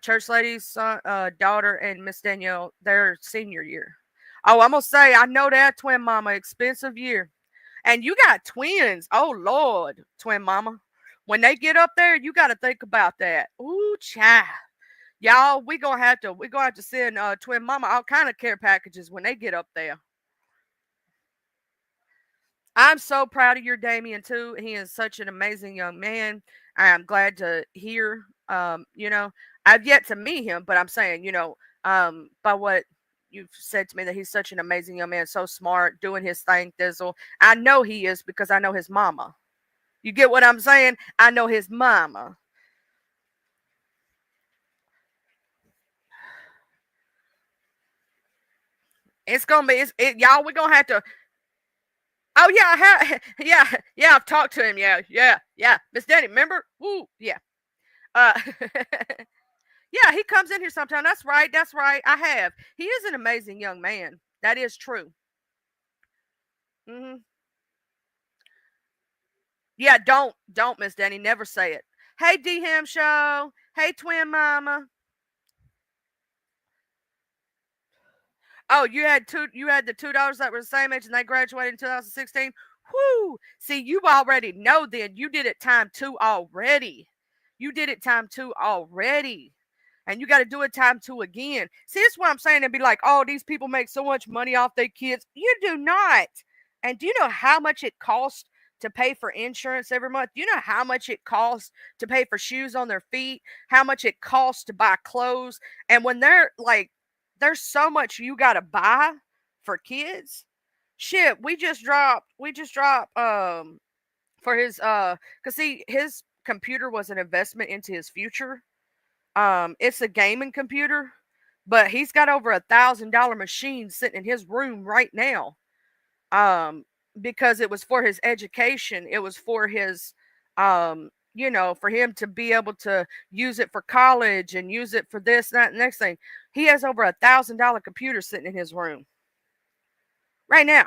Speaker 1: Church Lady's son, daughter and Miss Danielle, their senior year. Oh, I'm gonna say I know that twin mama expensive year, and you got twins. Oh Lord, twin mama, when they get up there, you got to think about that. Ooh, child. Y'all, we gonna have to send twin mama all kind of care packages when they get up there. I'm so proud of your Damien too. He is such an amazing young man. I am glad to hear. I've yet to meet him, but I'm saying, by what you've said to me, that he's such an amazing young man, so smart, doing his thing. Thizzle. I know he is because I know his mama. You get what I'm saying? I know his mama. It's gonna be, y'all. We're gonna have to. Oh yeah, yeah. I've talked to him. Yeah. Miss Danny, remember? Woo, yeah. Uh, yeah, he comes in here sometime. That's right. I have. He is an amazing young man. That is true. Hmm. Yeah, don't, Miss Danny. Never say it. Hey, D Ham Show. Hey, Twin Mama. Oh, you had two. You had the two daughters that were the same age, and they graduated in 2016. Whoo! See, you already know. Then you did it time two already. You did it time two already, and you got to do it time two again. See, that's what I'm saying. And be like, oh, these people make so much money off their kids. You do not. And do you know how much it costs to pay for insurance every month? Do you know how much it costs to pay for shoes on their feet? How much it costs to buy clothes? And when they're like, there's so much you got to buy for kids. Shit, we just dropped for his cuz see his computer was an investment into his future. It's a gaming computer, but he's got over $1,000 machine sitting in his room right now. Um, because it was for his education. It was for his for him to be able to use it for college and use it for this, that, and next thing. He has over $1,000 computer sitting in his room right now.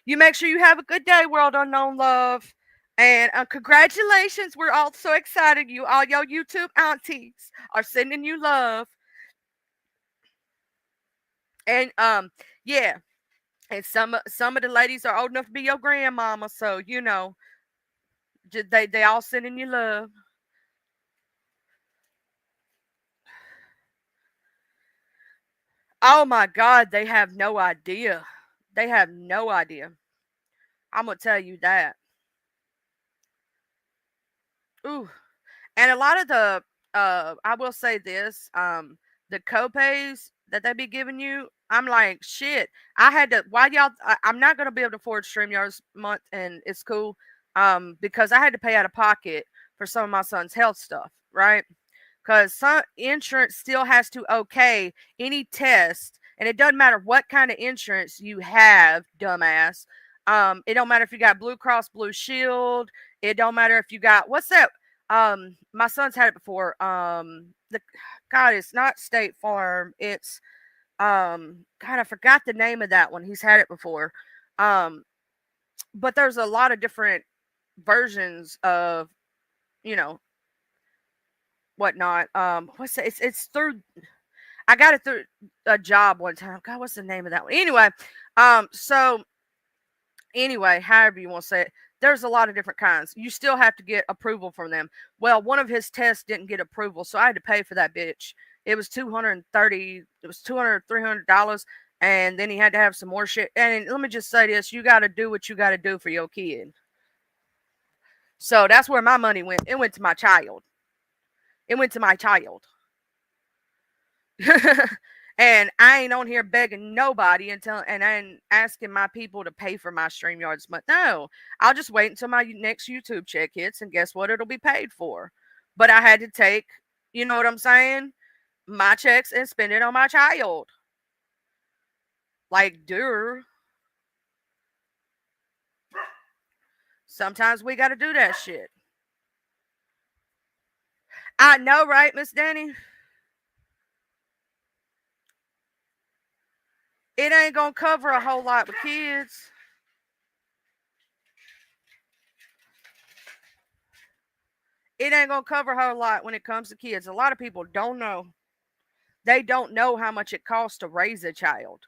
Speaker 1: You make sure you have a good day, World Unknown Love. And congratulations. We're all so excited. All your YouTube aunties are sending you love. And yeah. And some of the ladies are old enough to be your grandmama, so they all sending you love. Oh my God, they have no idea. They have no idea. I'm gonna tell you that. Ooh, and a lot of the I will say this, the copays that they be giving you, I'm like, shit. I had to why y'all I'm not gonna be able to afford StreamYards month and it's cool. Because I had to pay out of pocket for some of my son's health stuff, right? Because some insurance still has to okay any test, and it doesn't matter what kind of insurance you have, dumbass. It don't matter if you got Blue Cross Blue Shield. It don't matter if you got what's that? My son's had it before. The God, it's not State Farm. It's God, I forgot the name of that one. He's had it before. Um, but there's a lot of different versions of you know whatnot. What's that? It's through. I got it through a job one time. God, what's the name of that one? So anyway, however you want to say it, there's a lot of different kinds. You still have to get approval from them. Well, one of his tests didn't get approval, so I had to pay for that bitch. It was 230. It was 200, $300, and then he had to have some more shit. And let me just say this: you got to do what you got to do for your kid. So that's where my money went. It went to my child. It went to my child. And I ain't on here begging nobody and I ain't asking my people to pay for my StreamYards month. No, I'll just wait until my next YouTube check hits, and guess what? It'll be paid for. But I had to take, you know what I'm saying, my checks and spend it on my child. Like, dude, sometimes we got to do that shit. I know, right, Miss Danny? It ain't gonna cover a whole lot with kids. It ain't gonna cover a whole lot when it comes to kids. A lot of people don't know. They don't know how much it costs to raise a child.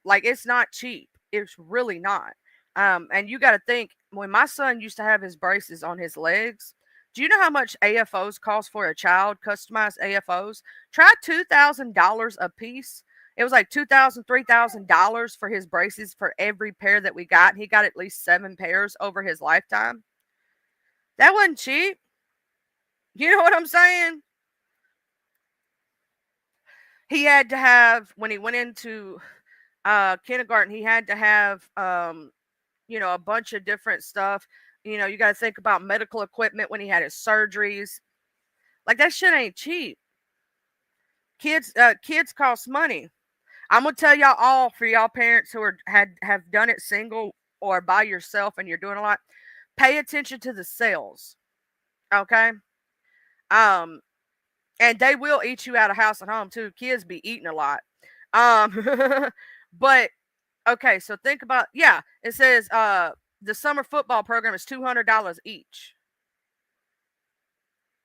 Speaker 1: Like it's not cheap. It's really not. And you got to think when my son used to have his braces on his legs. Do you know how much AFOs cost for a child? Customized AFOs. Try $2,000 a piece. It was like $2,000, $3,000 for his braces for every pair that we got. He got at least 7 pairs over his lifetime. That wasn't cheap. You know what I'm saying? He had to have when he went into kindergarten. He had to have a bunch of different stuff. You got to think about medical equipment when he had his surgeries. Like that shit ain't cheap. Kids cost money. I'm gonna tell y'all all for y'all parents who have done it single or by yourself and you're doing a lot. Pay attention to the sales, okay? Um, and they will eat you out of house and home too. Kids be eating a lot. But okay, so think about, yeah, it says the summer football program is $200 each.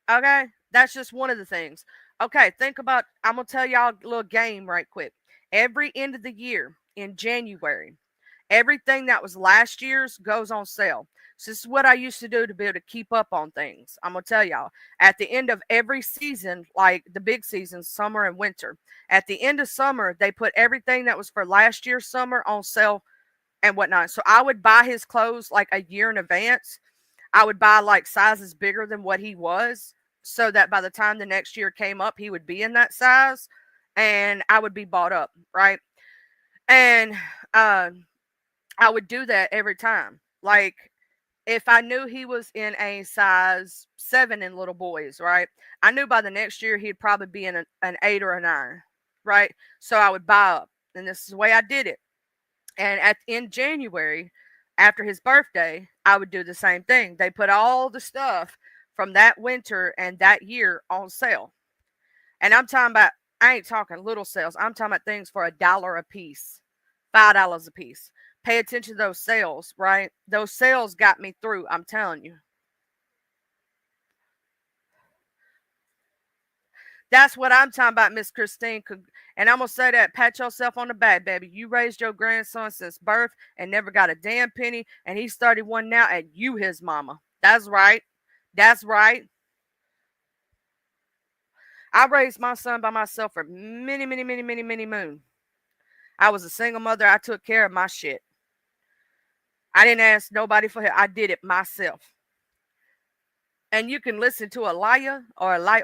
Speaker 1: Okay, that's just one of the things. Okay, think about, I'm gonna tell y'all a little game right quick. Every end of the year in January, everything that was last year's goes on sale. So this is what I used to do to be able to keep up on things. I'm gonna tell y'all at the end of every season, like the big seasons, summer and winter. At the end of summer, they put everything that was for last year's summer on sale and whatnot. So I would buy his clothes like a year in advance. I would buy like sizes bigger than what he was, so that by the time the next year came up, he would be in that size and I would be bought up, right? And uh, I would do that every time. Like if I knew he was in a size 7 in little boys, right? I knew by the next year he'd probably be in an 8 or a 9, right? So I would buy up. And this is the way I did it. And in January, after his birthday, I would do the same thing. They put all the stuff from that winter and that year on sale. And I'm talking about, I ain't talking little sales. I'm talking about things for $1 a piece, $5 a piece. Pay attention to those sales, right? Those sales got me through, I'm telling you. That's what I'm talking about, Miss Christine. And I'm going to say that, pat yourself on the back, baby. You raised your grandson since birth and never got a damn penny. And he's 31 now, and you his mama. That's right. That's right. I raised my son by myself for many, many, many, many, many moons. I was a single mother. I took care of my shit. I didn't ask nobody for help. I did it myself. And you can listen to a liar or a liar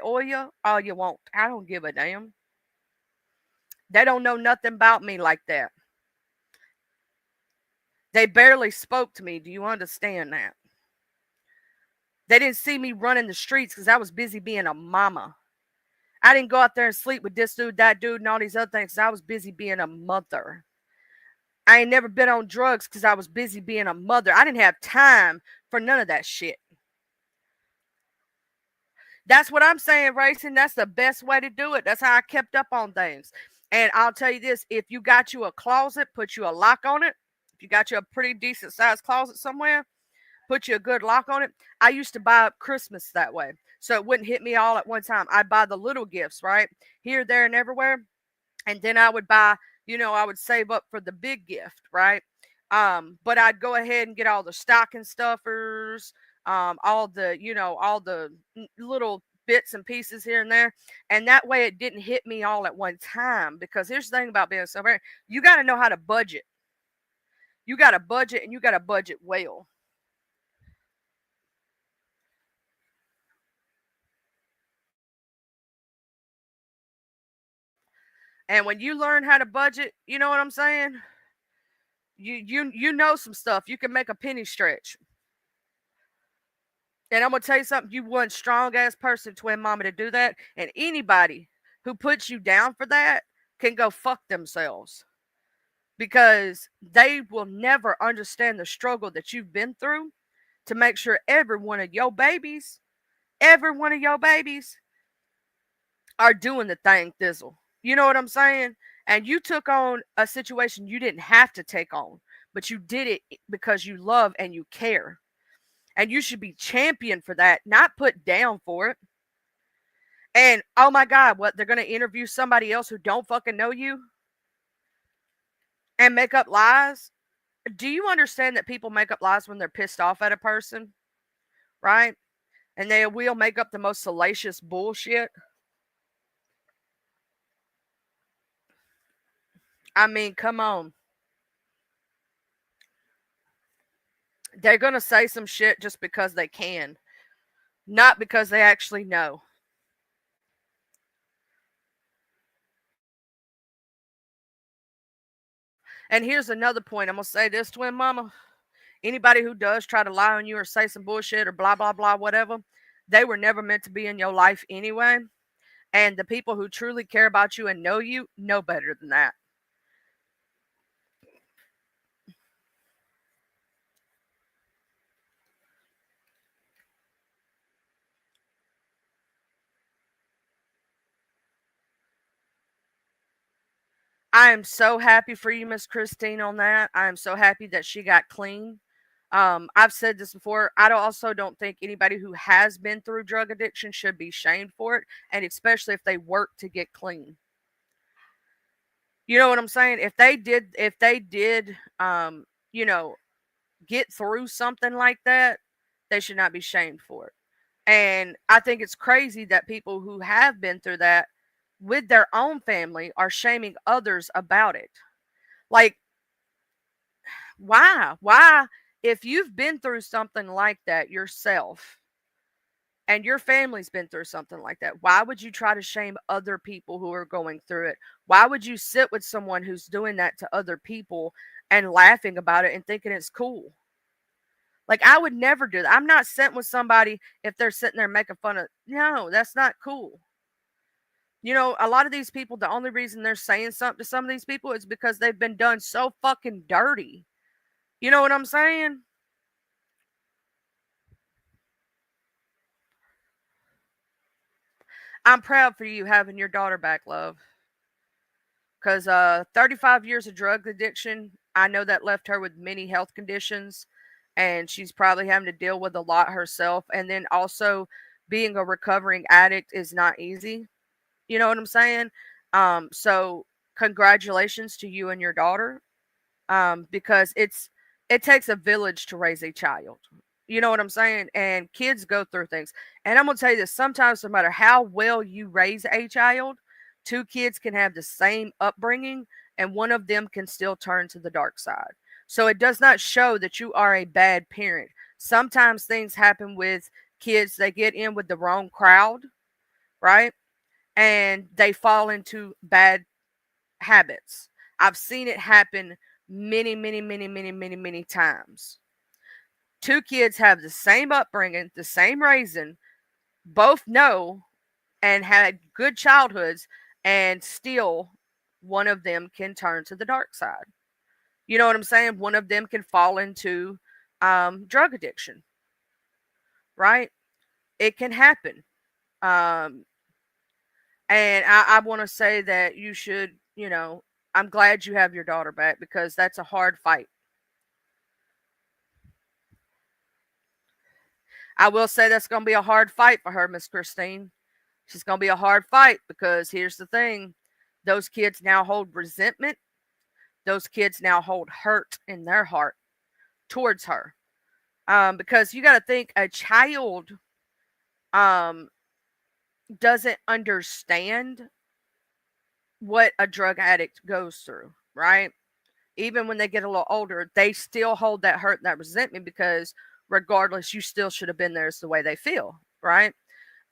Speaker 1: all you want. I don't give a damn. They don't know nothing about me like that. They barely spoke to me. Do you understand that? They didn't see me running the streets because I was busy being a mama. I didn't go out there and sleep with this dude, that dude, and all these other things because I was busy being a mother. I ain't never been on drugs because I was busy being a mother. I didn't have time for none of that shit. That's what I'm saying, Racing. That's the best way to do it. That's how I kept up on things. And I'll tell you this, if you got you a closet, put you a lock on it. If you got you a pretty decent sized closet somewhere, put you a good lock on it. I used to buy Christmas that way. So it wouldn't hit me all at one time. I'd buy the little gifts, right? Here, there, and everywhere. And then I would buy, I would save up for the big gift, right? But I'd go ahead and get all the stocking stuffers, all the little bits and pieces here and there. And that way it didn't hit me all at one time. Because here's the thing about being a celebrity, you got to know how to budget. You got to budget and you got to budget well. And when you learn how to budget, you know what I'm saying? You know some stuff. You can make a penny stretch. And I'm gonna tell you something, you one strong ass person, twin mama, to do that. And anybody who puts you down for that can go fuck themselves. Because they will never understand the struggle that you've been through to make sure every one of your babies are doing the thing thizzle. You know what I'm saying? And you took on a situation you didn't have to take on, but you did it because you love and you care. And you should be championed for that, not put down for it. And oh my God, what, they're going to interview somebody else who don't fucking know you and make up lies? Do you understand that people make up lies when they're pissed off at a person? Right? And they will make up the most salacious bullshit. I mean, come on. They're going to say some shit just because they can, not because they actually know. And here's another point. I'm going to say this, twin mama. Anybody who does try to lie on you or say some bullshit or blah, blah, blah, whatever, they were never meant to be in your life anyway. And the people who truly care about you and know you know better than that. I am so happy for you, Miss Christine, on that. I am so happy that she got clean. I've said this before. Also don't think anybody who has been through drug addiction should be shamed for it, and especially if they work to get clean. You know what I'm saying? If they did, you know, get through something like that, they should not be shamed for it. And I think it's crazy that people who have been through that with their own family are shaming others about it. Like, why? Why? If you've been through something like that yourself and your family's been through something like that, why would you try to shame other people who are going through it? Why would you sit with someone who's doing that to other people and laughing about it and thinking it's cool? Like, I would never do that. I'm not sitting with somebody if they're sitting there making fun of. No, that's not cool. You know, a lot of these people, the only reason they're saying something to some of these people is because they've been done so fucking dirty. You know what I'm saying? I'm proud for you having your daughter back, love. Because 35 years of drug addiction, I know that left her with many health conditions, and she's probably having to deal with a lot herself. And then also, being a recovering addict is not easy. You know what I'm saying? So congratulations to you and your daughter, because it takes a village to raise a child. You know what I'm saying? And kids go through things. And I'm gonna tell you this: sometimes, no matter how well you raise a child, two kids can have the same upbringing, and one of them can still turn to the dark side. So it does not show that you are a bad parent. Sometimes things happen with kids; they get in with the wrong crowd, right? And they fall into bad habits. I've seen it happen many, many, many, many, many, many times. Two kids have the same upbringing, the same raising, both know and had good childhoods, and still one of them can turn to the dark side. You know what I'm saying? One of them can fall into drug addiction, right? It can happen. Um, and I want to say that you should, I'm glad you have your daughter back because that's a hard fight. I will say that's going to be a hard fight for her, Miss Christine. She's going to be a hard fight because here's the thing: those kids now hold resentment, those kids now hold hurt in their heart towards her. Because you got to think a child um, doesn't understand what a drug addict goes through, right? Even when they get a little older, they still hold that hurt and that resentment because regardless, you still should have been there is the way they feel, right?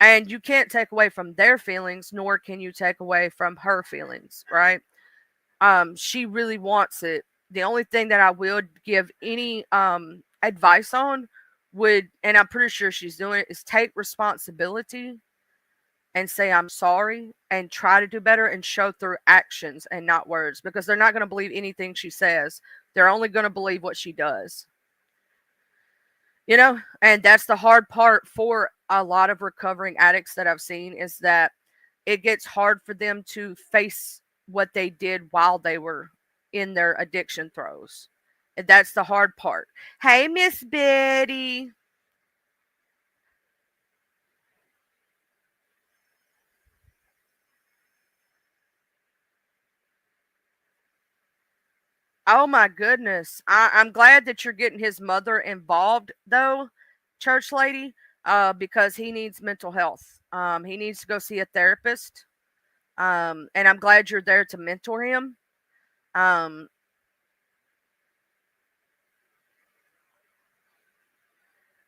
Speaker 1: And you can't take away from their feelings, nor can you take away from her feelings, right? She really wants it. The only thing that I will give any advice on would, and I'm pretty sure she's doing it, is take responsibility and say I'm sorry and try to do better and show through actions and not words, because they're not going to believe anything she says. They're only going to believe what she does. And that's the hard part for a lot of recovering addicts that I've seen, is that it gets hard for them to face what they did while they were in their addiction throes. And that's the hard part. Hey, Miss Betty. Oh my goodness. I'm glad that you're getting his mother involved though, church lady, because he needs mental health. He needs to go see a therapist. And I'm glad you're there to mentor him. Um,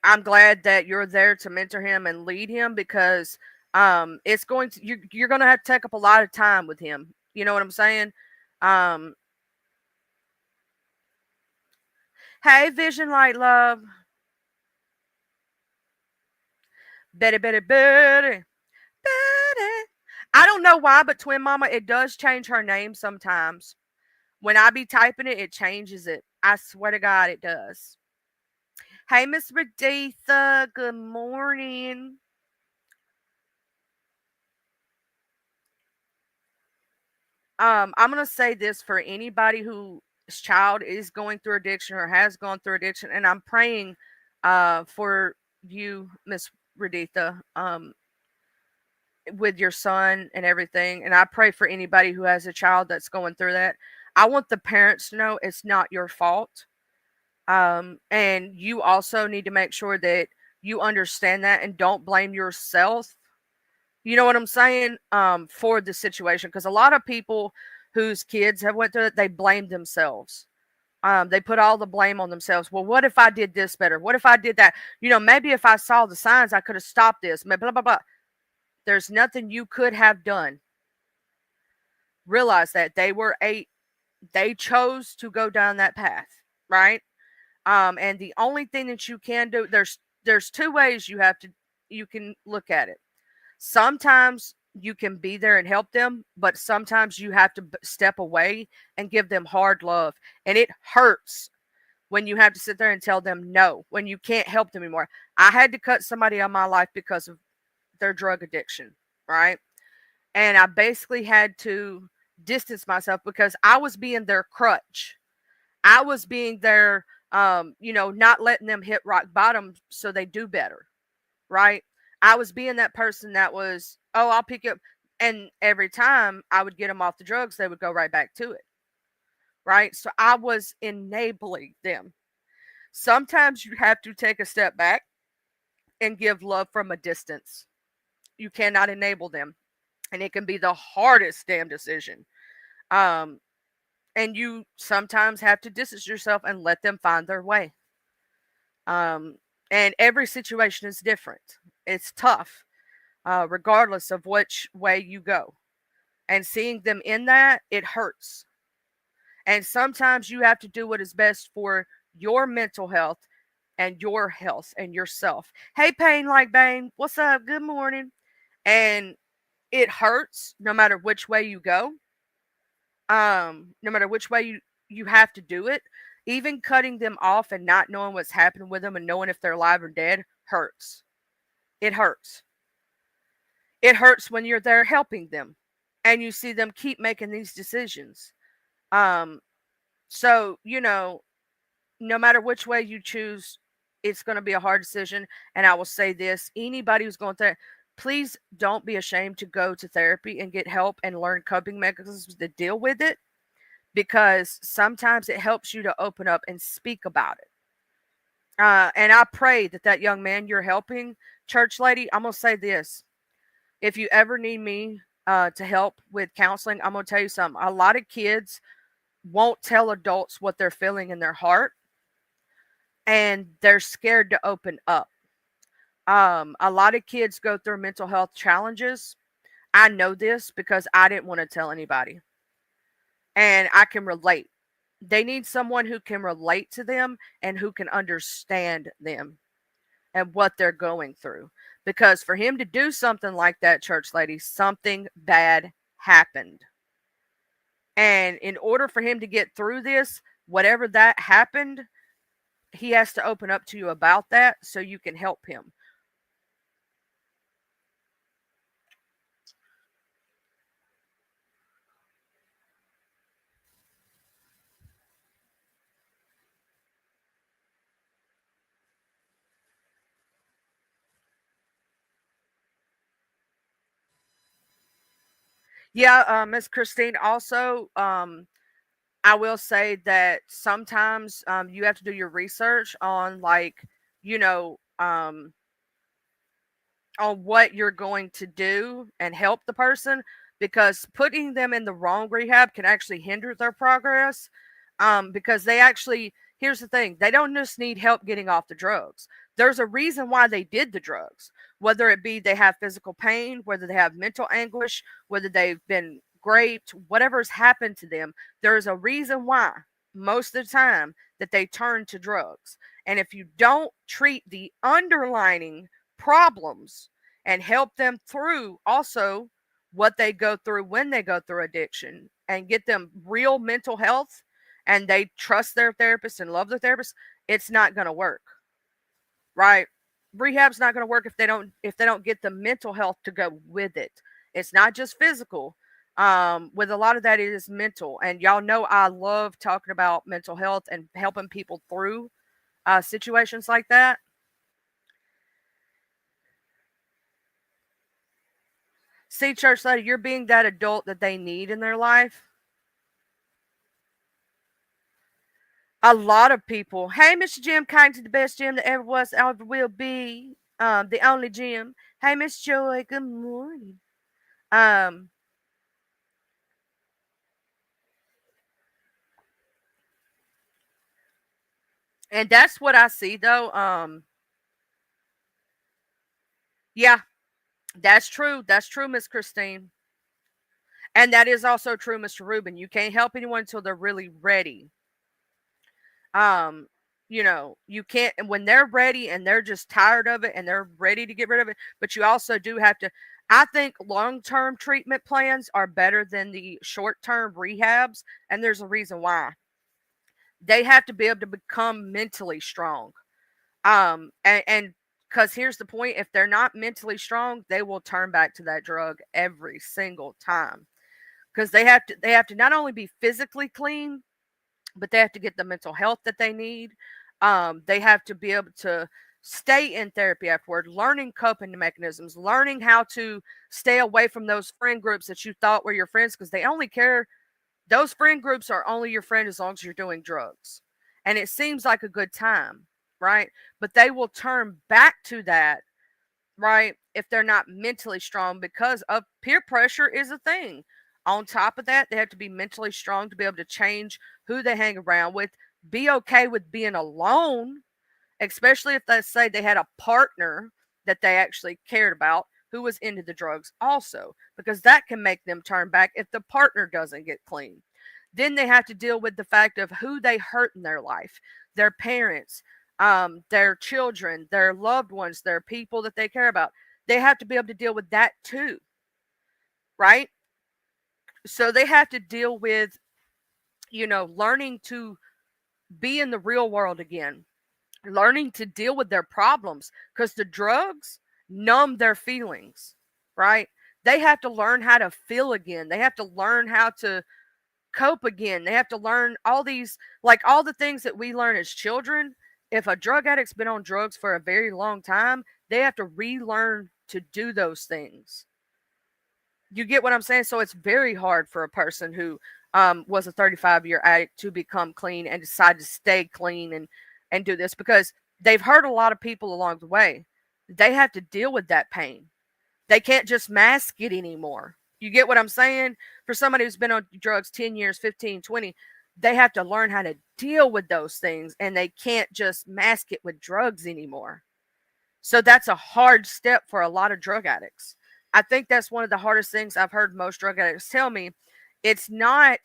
Speaker 1: I'm glad that you're there to mentor him and lead him, because it's going to you're going to have to take up a lot of time with him. You know what I'm saying? Um, hey, Vision Light Love, Betty, Betty, Betty, Betty. I don't know why, but Twin Mama, it does change her name sometimes. When I be typing it, it changes it. I swear to God, it does. Hey, Miss Raditha, good morning. I'm gonna say this for anybody whose child is going through addiction or has gone through addiction, and I'm praying for you, Miss Raditha, with your son and everything. And I pray for anybody who has a child that's going through that. I want the parents to know it's not your fault. And you also need to make sure that you understand that and don't blame yourself. You know what I'm saying? For the situation, because a lot of people whose kids have went through it, they blame themselves. They put all the blame on themselves. Well, what if I did this better? What if I did that? Maybe if I saw the signs, I could have stopped this. Blah blah blah. There's nothing you could have done. Realize that they chose to go down that path, right? And the only thing that you can do, there's two ways you can look at it. Sometimes you can be there and help them, but sometimes you have to step away and give them hard love. And it hurts when you have to sit there and tell them no, when you can't help them anymore. I had to cut somebody out of my life because of their drug addiction, right? And I basically had to distance myself because I was being their crutch. I was being their, not letting them hit rock bottom so they do better, right? I was being that person that was, oh, I'll pick you up. And every time I would get them off the drugs, they would go right back to it, right? So I was enabling them. Sometimes you have to take a step back and give love from a distance. You cannot enable them. And it can be the hardest damn decision. Um, and you sometimes have to distance yourself and let them find their way. Um, and every situation is different. It's tough, regardless of which way you go. And seeing them in that, it hurts. And sometimes you have to do what is best for your mental health and your health and yourself. Hey, Pain Like Bane, what's up? Good morning. And it hurts no matter which way you go. No matter which way you have to do it. Even cutting them off and not knowing what's happening with them and knowing if they're alive or dead hurts. It hurts. It hurts when you're there helping them and you see them keep making these decisions. Um, so, no matter which way you choose, it's going to be a hard decision. And I will say this, anybody who's going through, please don't be ashamed to go to therapy and get help and learn coping mechanisms to deal with it, because sometimes it helps you to open up and speak about it. And I pray that young man you're helping, church lady, I'm going to say this. If you ever need me to help with counseling, I'm going to tell you something. A lot of kids won't tell adults what they're feeling in their heart, and they're scared to open up. A lot of kids go through mental health challenges. I know this because I didn't want to tell anybody. And I can relate. They need someone who can relate to them and who can understand them and what they're going through. Because for him to do something like that, church lady, something bad happened. And in order for him to get through this, whatever that happened, he has to open up to you about that so you can help him. Yeah, Miss Christine, also, I will say that sometimes you have to do your research on, like, you know, on what you're going to do and help the person, because putting them in the wrong rehab can actually hinder their progress. Because they actually, here's the thing, they don't just need help getting off the drugs. There's a reason why they did the drugs, whether it be they have physical pain, whether they have mental anguish, whether they've been raped, whatever's happened to them. There's a reason why most of the time that they turn to drugs. And if you don't treat the underlining problems and help them through also what they go through when they go through addiction and get them real mental health, and they trust their therapist and love their therapist, it's not going to work. Right? Rehab's not going to work if they don't get the mental health to go with it. It's not just physical. With a lot of that, it is mental. And y'all know I love talking about mental health and helping people through situations like that. See, church lady, you're being that adult that they need in their life. A lot of people, hey, Mr. Jim Kyne's the best Jim that ever was, ever will be. The only Jim. Hey, Miss Joy, good morning. Um, and that's what I see though. Yeah, that's true. That's true, Miss Christine. And that is also true, Mr. Rubin. You can't help anyone until they're really ready. Um, you can't, and when they're ready and they're just tired of it and they're ready to get rid of it, but you also do have to. I think long term treatment plans are better than the short term rehabs, and there's a reason why. They have to be able to become mentally strong. And because here's the point: if they're not mentally strong, they will turn back to that drug every single time because they have to not only be physically clean, but they have to get the mental health that they need. They have to be able to stay in therapy afterward, learning coping mechanisms, learning how to stay away from those friend groups that you thought were your friends because they only care. Those friend groups are only your friend as long as you're doing drugs. And it seems like a good time, right? But they will turn back to that, right? If they're not mentally strong because of peer pressure is a thing. On top of that, they have to be mentally strong to be able to change who they hang around with, be okay with being alone, especially if they say they had a partner that they actually cared about who was into the drugs also, because that can make them turn back if the partner doesn't get clean. Then they have to deal with the fact of who they hurt in their life, their parents, their children, their loved ones, their people that they care about. They have to be able to deal with that too, right? So they have to deal with, learning to be in the real world again, learning to deal with their problems because the drugs numb their feelings, right? They have to learn how to feel again. They have to learn how to cope again. They have to learn all these, like all the things that we learn as children. If a drug addict's been on drugs for a very long time, they have to relearn to do those things. You get what I'm saying? So it's very hard for a person who was a 35-year addict to become clean and decide to stay clean and do this because they've hurt a lot of people along the way. They have to deal with that pain. They can't just mask it anymore. You get what I'm saying? For somebody who's been on drugs 10 years, 15, 20, they have to learn how to deal with those things and they can't just mask it with drugs anymore. So that's a hard step for a lot of drug addicts. I think that's one of the hardest things I've heard most drug addicts tell me. It's not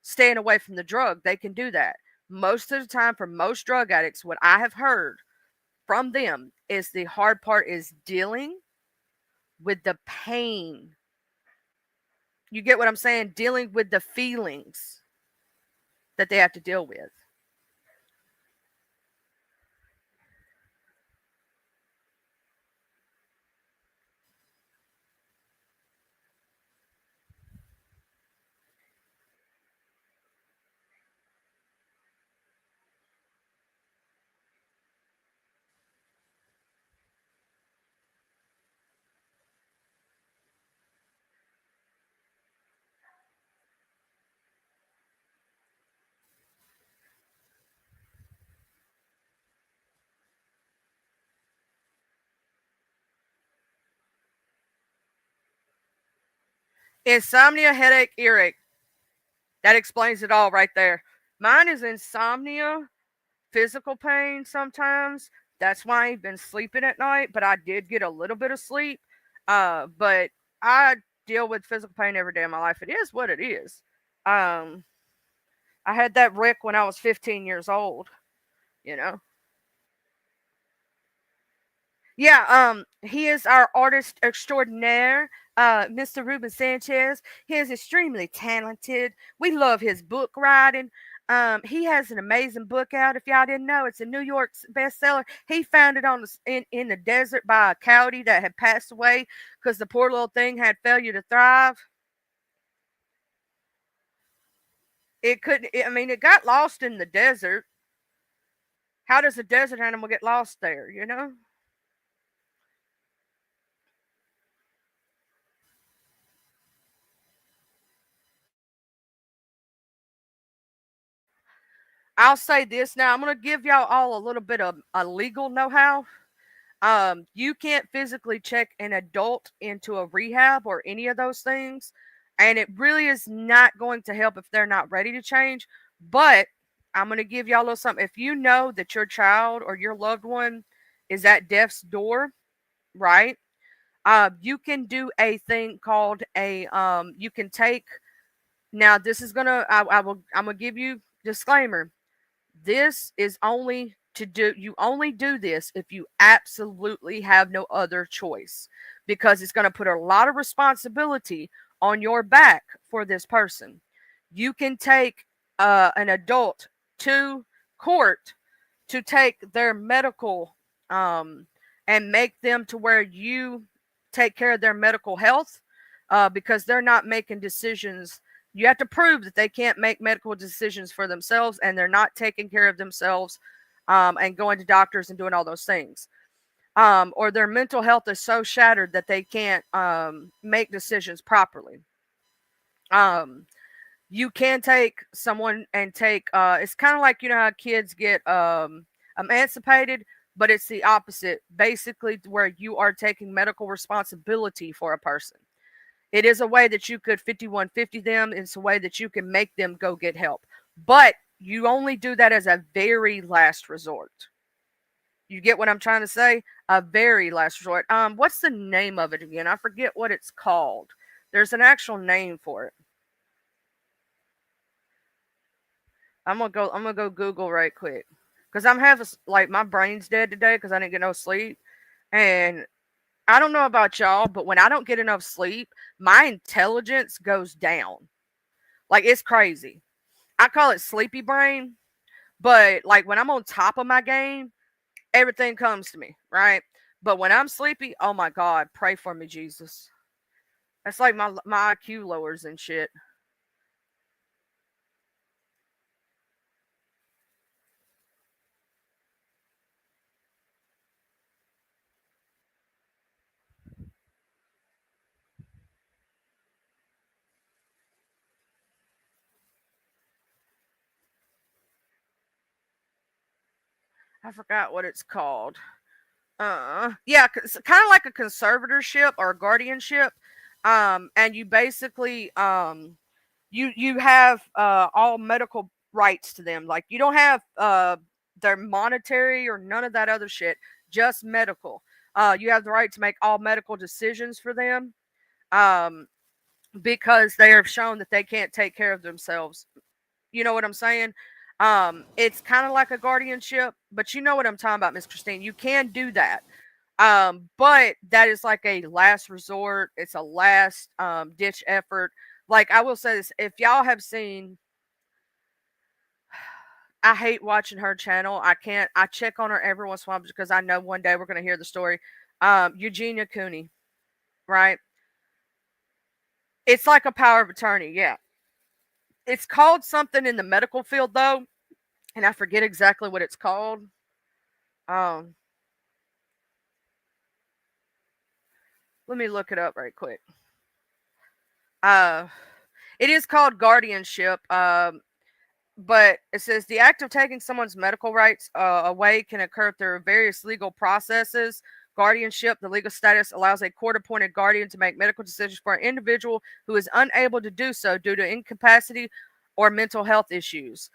Speaker 1: staying away from the drug. They can do that. Most of the time, for most drug addicts, what I have heard from them is the hard part is dealing with the pain. You get what I'm saying? Dealing with the feelings that they have to deal with. Insomnia, headache, earache. That explains it all right there. Mine is insomnia, physical pain sometimes. That's why I've been sleeping at night, but I did get a little bit of sleep. But I deal with physical pain every day of my life. It is what it is. Um, I had that wreck when I was 15 years old, you know. Yeah, he is our artist extraordinaire, Mr. Ruben Sanchez. He is extremely talented. We love his book writing. He has an amazing book out. If y'all didn't know, it's a New York bestseller. He found it in the desert by a coyote that had passed away because the poor little thing had failure to thrive. It could. I mean, it got lost in the desert. How does a desert animal get lost there? You know. I'll say this now. I'm gonna give y'all all a little bit of a legal know-how. You can't physically check an adult into a rehab or any of those things, and it really is not going to help if they're not ready to change. But I'm gonna give y'all a little something. If you know that your child or your loved one is at death's door, right? You can do a thing called a you can take now this is gonna I'm gonna give you disclaimer. This is only to do, you only do this if you absolutely have no other choice, because it's going to put a lot of responsibility on your back for this person. You can take an adult to court to take their medical um, and make them to where you take care of their medical health, because they're not making decisions. You have to prove that they can't make medical decisions for themselves and they're not taking care of themselves, and going to doctors and doing all those things. Or their mental health is so shattered that they can't make decisions properly. Um, you can take someone and take it's kind of like, you know how kids get emancipated, but it's the opposite, basically, where you are taking medical responsibility for a person. It is a way that you could 5150 them. It's a way that you can make them go get help, but you only do that as a very last resort. You get what I'm trying to say? A very last resort. What's the name of it again? I forget what it's called. There's an actual name for it. I'm gonna go Google right quick, because I'm having, like, my brain's dead today because I didn't get no sleep, and I don't know about y'all, but when I don't get enough sleep, my intelligence goes down. Like, it's crazy. I call it sleepy brain, but like when I'm on top of my game, everything comes to me, right? But when I'm sleepy, oh my God, pray for me, Jesus. That's like my IQ lowers and shit. I forgot what it's called. Yeah, it's kind of like a conservatorship or a guardianship. And you basically you have all medical rights to them. Like, you don't have their monetary or none of that other shit, just medical. You have the right to make all medical decisions for them. Um, because they have shown that they can't take care of themselves. You know what I'm saying? It's kind of like a guardianship, but you know what I'm talking about, Miss Christine. You can do that. But that is like a last resort. It's a last ditch effort. Like, I will say this: if y'all have seen, I hate watching her channel. I can't. I check on her every once in a while because I know one day we're gonna hear the story. Eugenia Cooney, right? It's like a power of attorney. Yeah, it's called something in the medical field though, and I forget exactly what it's called. Um, Let me look it up right quick. Uh, it is called guardianship. But it says the act of taking someone's medical rights away can occur through various legal processes. Guardianship, the legal status allows a court appointed guardian to make medical decisions for an individual who is unable to do so due to incapacity or mental health issues.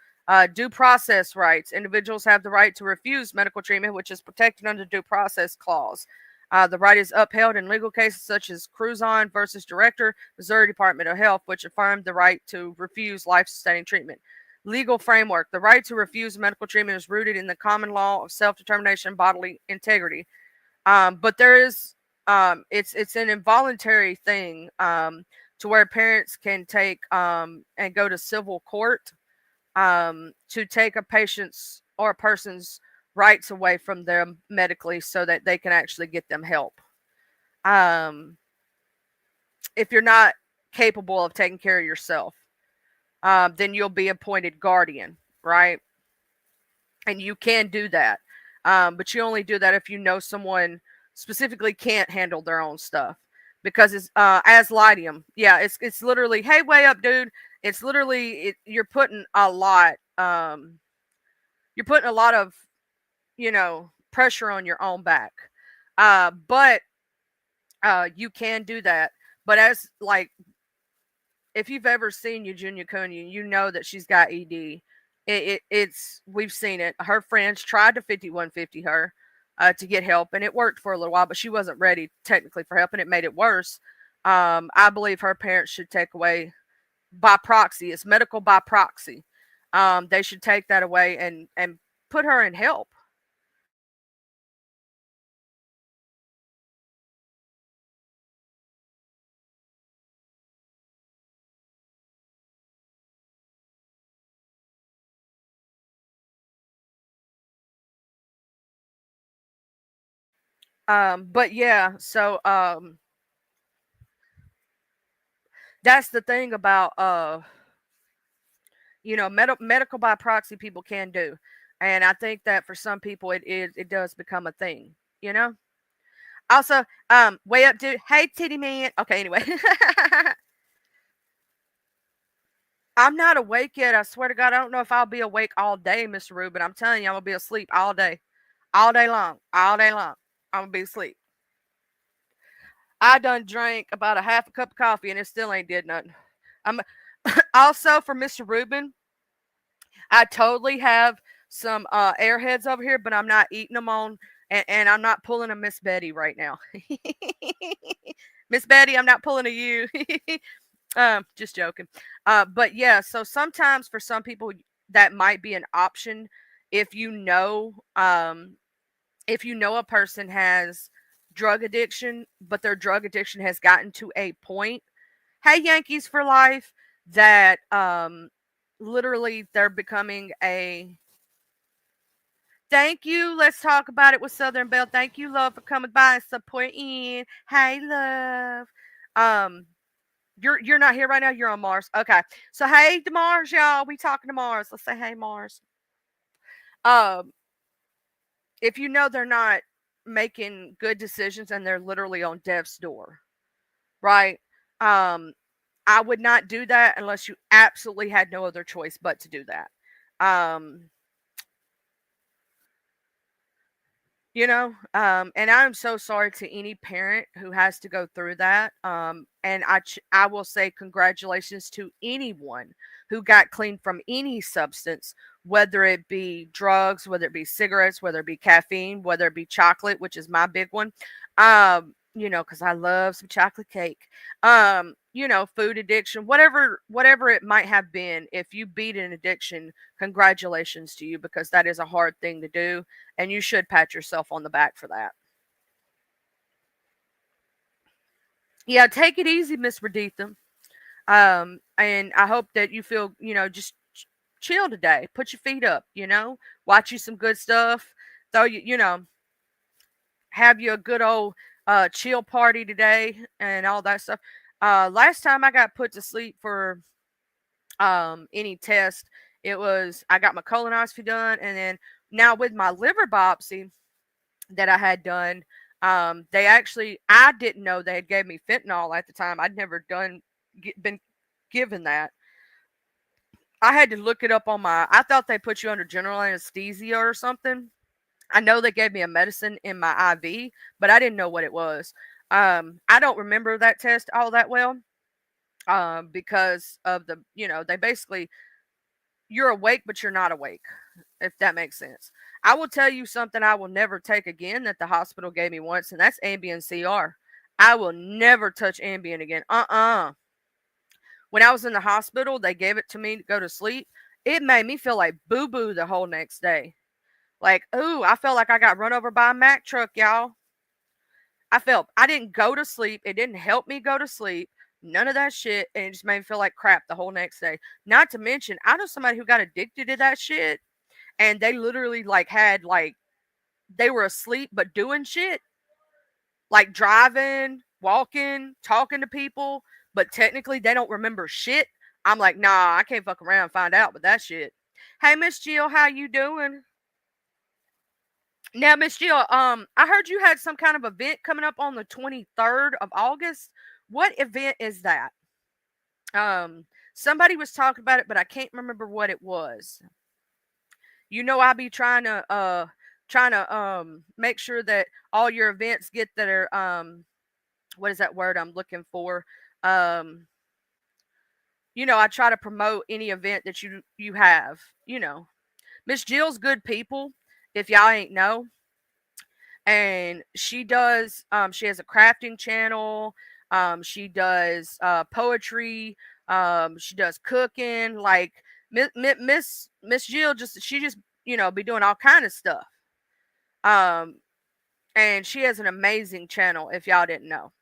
Speaker 1: Due process rights. Individuals have the right to refuse medical treatment, which is protected under due process clause. The right is upheld in legal cases such as Cruzon versus Director, Missouri Department of Health, which affirmed the right to refuse life sustaining treatment. Legal framework. The right to refuse medical treatment is rooted in the common law of self-determination and bodily integrity. But there is it's an involuntary thing, to where parents can take and go to civil court to take a patient's or a person's rights away from them medically so that they can actually get them help. Um, if you're not capable of taking care of yourself. then you'll be appointed guardian, right? And you can do that. But you only do that if you know someone specifically can't handle their own stuff. Because it's aslidium. Yeah, it's literally, hey, way up, dude. It's literally you're putting a lot. You're putting a lot of pressure on your own back. But you can do that. But as like if you've ever seen Eugenia Cunyon, you know that she's got ED. It's we've seen it. Her friends tried to 5150 her to get help, and it worked for a little while, but she wasn't ready technically for help, and it made it worse. I believe her parents should take away by proxy. It's medical by proxy. They should take that away and put her in help. But yeah, so that's the thing about medical by proxy people can do, and I think that for some people it does become a thing. You know. Also, way up, dude. Hey, titty man. Okay, anyway. I'm not awake yet. I swear to God, I don't know if I'll be awake all day, Mr. Rubin. I'm telling you, I'm gonna be asleep all day long, all day long. I'm gonna be asleep. I done drank about a half a cup of coffee and it still ain't did nothing. I'm also for Mr. Rubin. I totally have some airheads over here, but I'm not eating them on, and I'm not pulling a Miss Betty right now. Miss Betty, I'm not pulling a you. Just joking. But yeah, so sometimes for some people that might be an option if if you know a person has drug addiction, but their drug addiction has gotten to a point. Hey, Yankees for life, that literally they're becoming a thank you. Let's talk about it with Southern Belle. Thank you, love, for coming by and supporting. Hey, love. Um, you're not here right now. You're on Mars. Okay. So hey, to Mars, y'all. We talking to Mars. Let's say hey, Mars. Um, if you know they're not making good decisions and they're literally on death's door, right? Um, I would not do that unless you absolutely had no other choice but to do that. Um, and I'm so sorry to any parent who has to go through that. And I will say congratulations to anyone who got clean from any substance, whether it be drugs, whether it be cigarettes, whether it be caffeine, whether it be chocolate, which is my big one. Because I love some chocolate cake. Food addiction, whatever it might have been. If you beat an addiction, congratulations to you, because that is a hard thing to do, and you should pat yourself on the back for that. Yeah, take it easy, Miss Redetha. And I hope that you feel, just chill today. Put your feet up, watch you some good stuff. Throw have you a good old chill party today and all that stuff. Last time I got put to sleep for any test, it was I got my colonoscopy done, and then now with my liver biopsy that I had done, they actually I didn't know they had gave me fentanyl at the time. I'd never been given that. I had to look it up on my. I thought they put you under general anesthesia or something. I know they gave me a medicine in my IV, but I didn't know what it was. I don't remember that test all that well, because of they basically you're awake, but you're not awake, if that makes sense. I will tell you something I will never take again that the hospital gave me once, and that's Ambien CR. I will never touch Ambien again. When I was in the hospital, they gave it to me to go to sleep. It made me feel like boo boo the whole next day. Like, ooh, I felt like I got run over by a Mack truck, y'all. I didn't go to sleep. It didn't help me go to sleep. None of that shit. And it just made me feel like crap the whole next day. Not to mention, I know somebody who got addicted to that shit. And they literally they were asleep but doing shit. Like driving, walking, talking to people. But technically they don't remember shit I'm like, nah, I can't fuck around and find out with that shit. Hey, Miss Jill, how you doing? Now, Miss Jill, I heard you had some kind of event coming up on the 23rd of August. What event is that? Somebody was talking about it, but I can't remember what it was. I be trying to make sure that all your events get their what is that word I'm looking for? Um, I try to promote any event that you have. Miss Jill's good people, if y'all ain't know. And she has a crafting channel. She does poetry. She does cooking. Like Miss Jill just be doing all kind of stuff. Um, and she has an amazing channel. If y'all didn't know.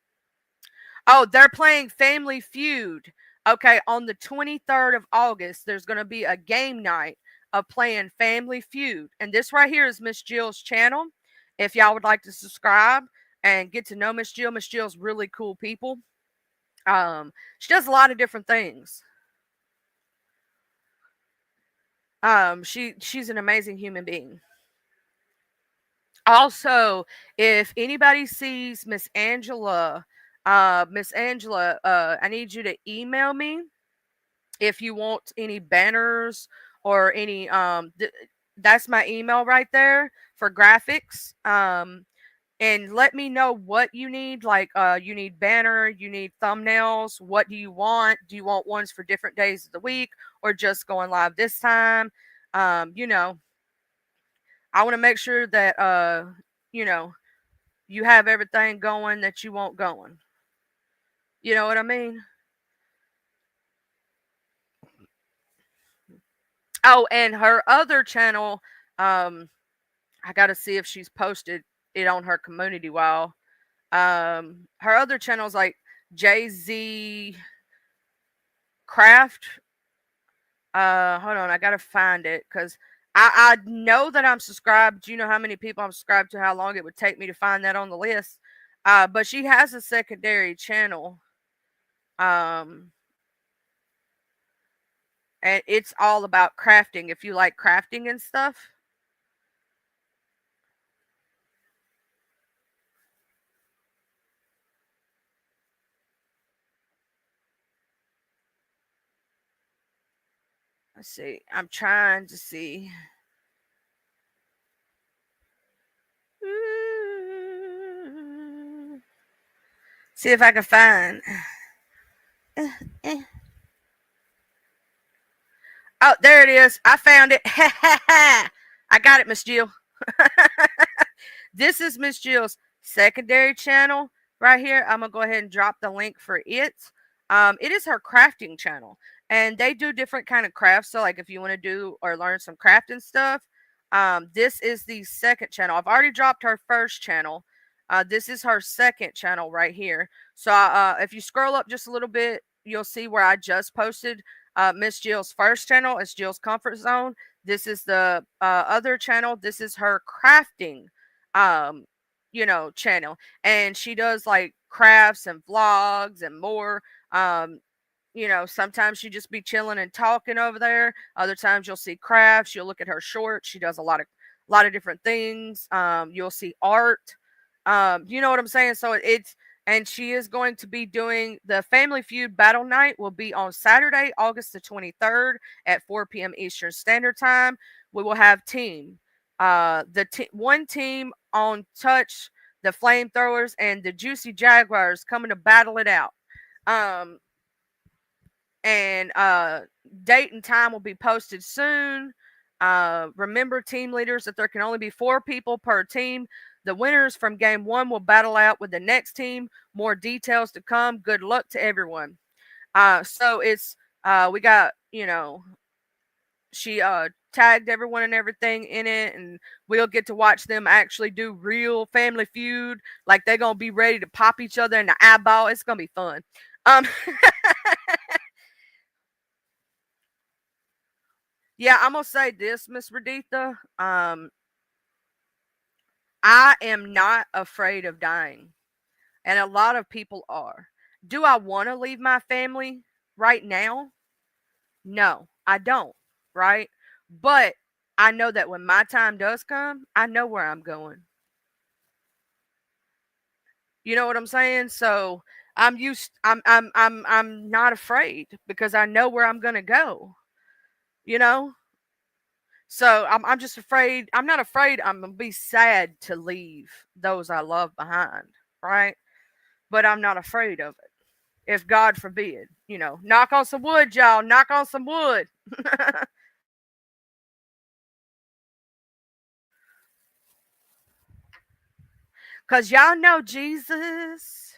Speaker 1: Oh, they're playing Family Feud. Okay, on the 23rd of August, there's going to be a game night of playing Family Feud. And this right here is Miss Jill's channel. If y'all would like to subscribe and get to know Miss Jill's really cool people. She does a lot of different things. She's an amazing human being. Also, if anybody sees Miss Angela, I need you to email me if you want any banners or any that's my email right there for graphics. And let me know what you need. Like you need banner, you need thumbnails. What do you want? Do you want ones for different days of the week or just going live this time? You know, I want to make sure that you know, you have everything going that you want going. You know what I mean? Oh, and her other channel, I got to see if she's posted it on her community wall. Her other channel's like Jay Z Craft. Hold on, I gotta find it because I know that I'm subscribed. Do you know how many people I'm subscribed to? How long it would take me to find that on the list? But she has a secondary channel. Um, and it's all about crafting. If you like crafting and stuff. Let's see. I'm trying to see. See if I can find. Oh, there it is. I found it. I got it, Miss Jill. This is Miss Jill's secondary channel right here. I'm gonna go ahead and drop the link for it. It is her crafting channel, and they do different kind of crafts. So, like, if you want to do or learn some crafting stuff, this is the second channel. I've already dropped her first channel. This is her second channel right here. So, if you scroll up just a little bit, you'll see where I just posted Miss Jill's first channel. It's Jill's Comfort Zone. This is the other channel. This is her crafting um channel, and she does like crafts and vlogs and more. Sometimes she just be chilling and talking over there. Other times you'll see crafts. You'll look at her shorts. She does a lot of different things. You'll see art. You know what I'm saying? So it's and she is going to be doing the Family Feud Battle Night will be on Saturday, August the 23rd at 4 p.m. Eastern Standard Time. We will have one team on Touch, the Flamethrowers, and the Juicy Jaguars coming to battle it out. And date and time will be posted soon. Remember, team leaders, that there can only be 4 people per team. The winners from game 1 will battle out with the next team. More details to come. Good luck to everyone. So it's we got she tagged everyone and everything in it, and we'll get to watch them actually do real Family Feud. Like they're gonna be ready to pop each other in the eyeball. It's gonna be fun. Yeah, I'm gonna say this, Miss Raditha. I am not afraid of dying, and a lot of people are. Do I want to leave my family right now? No, I don't, right? But I know that when my time does come, I know where I'm going. You know what I'm saying? So I'm not afraid because I know where I'm gonna go, you know? So I'm just afraid. I'm not afraid I'm gonna be sad to leave those I love behind, right? But I'm not afraid of it. If God forbid, knock on some wood, y'all, knock on some wood. Cause y'all know Jesus.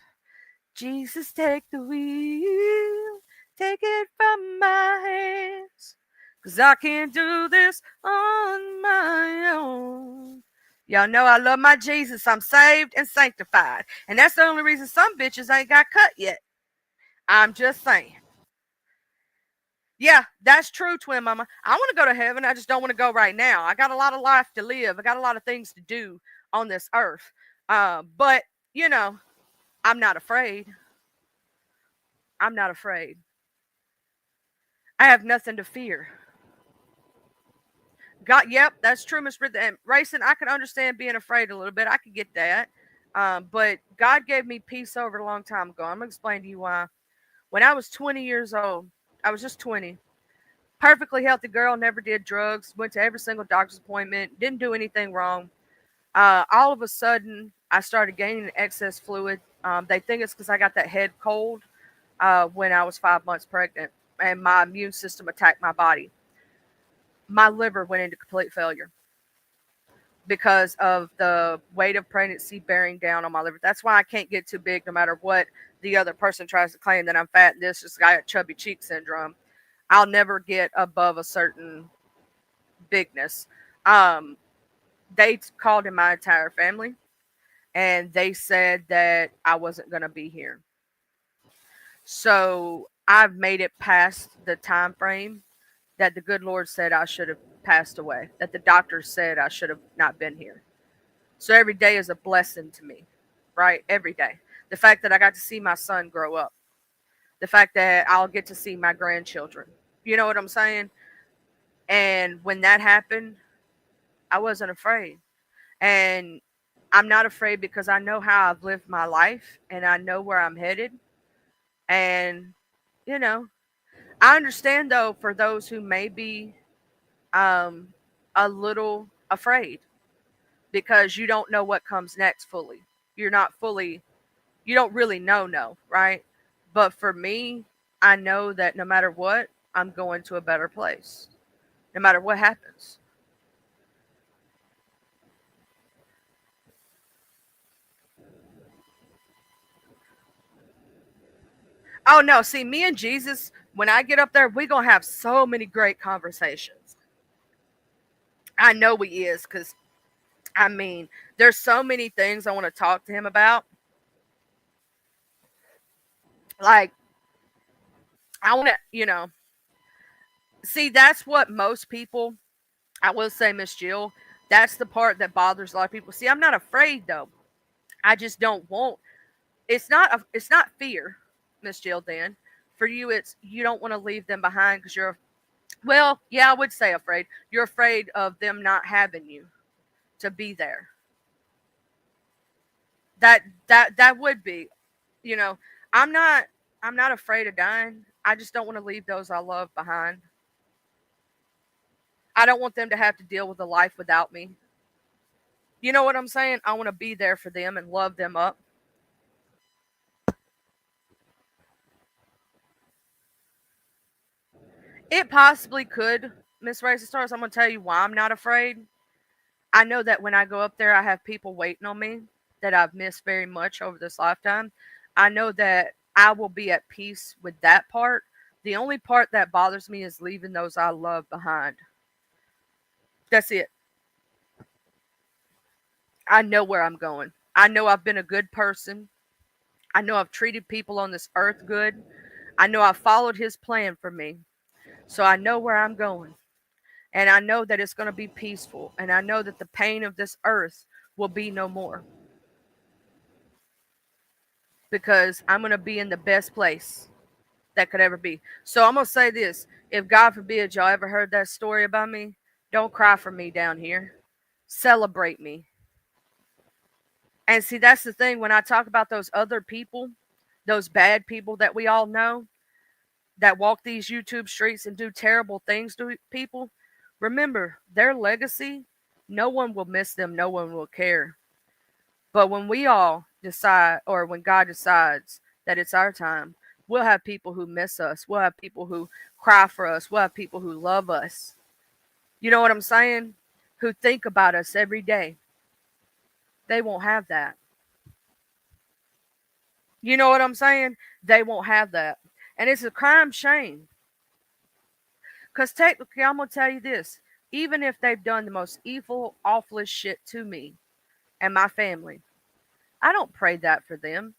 Speaker 1: Jesus, take the wheel, take it from my hands, 'cause I can't do this on my own. Y'all know I love my Jesus. I'm saved and sanctified. And that's the only reason some bitches ain't got cut yet. I'm just saying. Yeah, that's true, twin mama. I want to go to heaven. I just don't want to go right now. I got a lot of life to live. I got a lot of things to do on this earth. But, you know, I'm not afraid. I'm not afraid. I have nothing to fear. God, yep, that's true, Miss Britt. And racing, I can understand being afraid a little bit. I could get that. But God gave me peace over a long time ago. I'm gonna explain to you why. When I was 20 years old, I was just 20. Perfectly healthy girl, never did drugs, went to every single doctor's appointment, didn't do anything wrong. All of a sudden, I started gaining excess fluid. They think it's because I got that head cold when I was 5 months pregnant, and my immune system attacked my body. My liver went into complete failure because of the weight of pregnancy bearing down on my liver. That's why I can't get too big no matter what the other person tries to claim that I'm fat and this guy got chubby cheek syndrome. I'll never get above a certain bigness. Um, they called in my entire family and they said that I wasn't going to be here. So I've made it past the time frame that the good Lord said I should have passed away, that the doctors said I should have not been here. So every day is a blessing to me, right? Every day. The fact that I got to see my son grow up, the fact that I'll get to see my grandchildren. You know what I'm saying? And when that happened, I wasn't afraid. And I'm not afraid because I know how I've lived my life and I know where I'm headed. And, you know, I understand though for those who may be um, a little afraid because you don't know what comes next fully. You're not fully, you don't really know, no, right? But for me, I know that no matter what, I'm going to a better place, no matter what happens. Oh, no, see, me and Jesus, when I get up there, we're going to have so many great conversations. I know he is because, I mean, there's so many things I want to talk to him about. Like, I want to, see, that's what most people, I will say, Miss Jill, that's the part that bothers a lot of people. See, I'm not afraid though. I just don't want. It's not fear, Miss Jill. Then for you, it's you don't want to leave them behind because you're. Well, yeah, I would say afraid. You're afraid of them not having you to be there. That would be, you know. I'm not. I'm not afraid of dying. I just don't want to leave those I love behind. I don't want them to have to deal with a life without me. You know what I'm saying? I want to be there for them and love them up. It possibly could, Miss Racing Stars. I'm gonna tell you why I'm not afraid. I know that when I go up there, I have people waiting on me that I've missed very much over this lifetime. I know that I will be at peace with that part. The only part that bothers me is leaving those I love behind. That's it. I know where I'm going. I know I've been a good person. I know I've treated people on this earth good. I know I've followed his plan for me. So I know where I'm going. And I know that it's going to be peaceful. And I know that the pain of this earth will be no more because I'm going to be in the best place. that could ever be. So I'm going to say this. If God forbid y'all ever heard that story about me, don't cry for me down here. Celebrate me. And see, that's the thing. When I talk about those other people, those bad people that we all know that walk these YouTube streets and do terrible things to people, remember their legacy, no one will miss them, no one will care. But when we all decide, or when God decides that it's our time, we'll have people who miss us. We'll have people who cry for us. We'll have people who love us. You know what I'm saying? Who think about us every day. They won't have that. You know what I'm saying? They won't have that. And it's a crime shame. Because technically, I'm going to tell you this. Even if they've done the most evil, awfulest shit to me and my family, I don't pray that for them.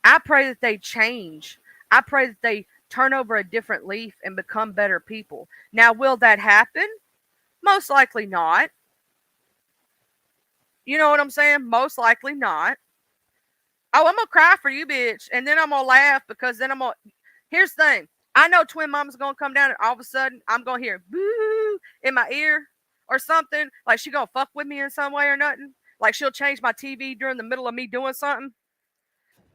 Speaker 1: I pray that they change. I pray that they turn over a different leaf and become better people. Now, will that happen? Most likely not. You know what I'm saying? Most likely not. Oh, I'm going to cry for you, bitch. And then I'm going to laugh because then I'm going to. Here's the thing. I know Twin Mama's going to come down and all of a sudden I'm going to hear boo in my ear or something. Like she going to fuck with me in some way or nothing. Like she'll change my TV during the middle of me doing something.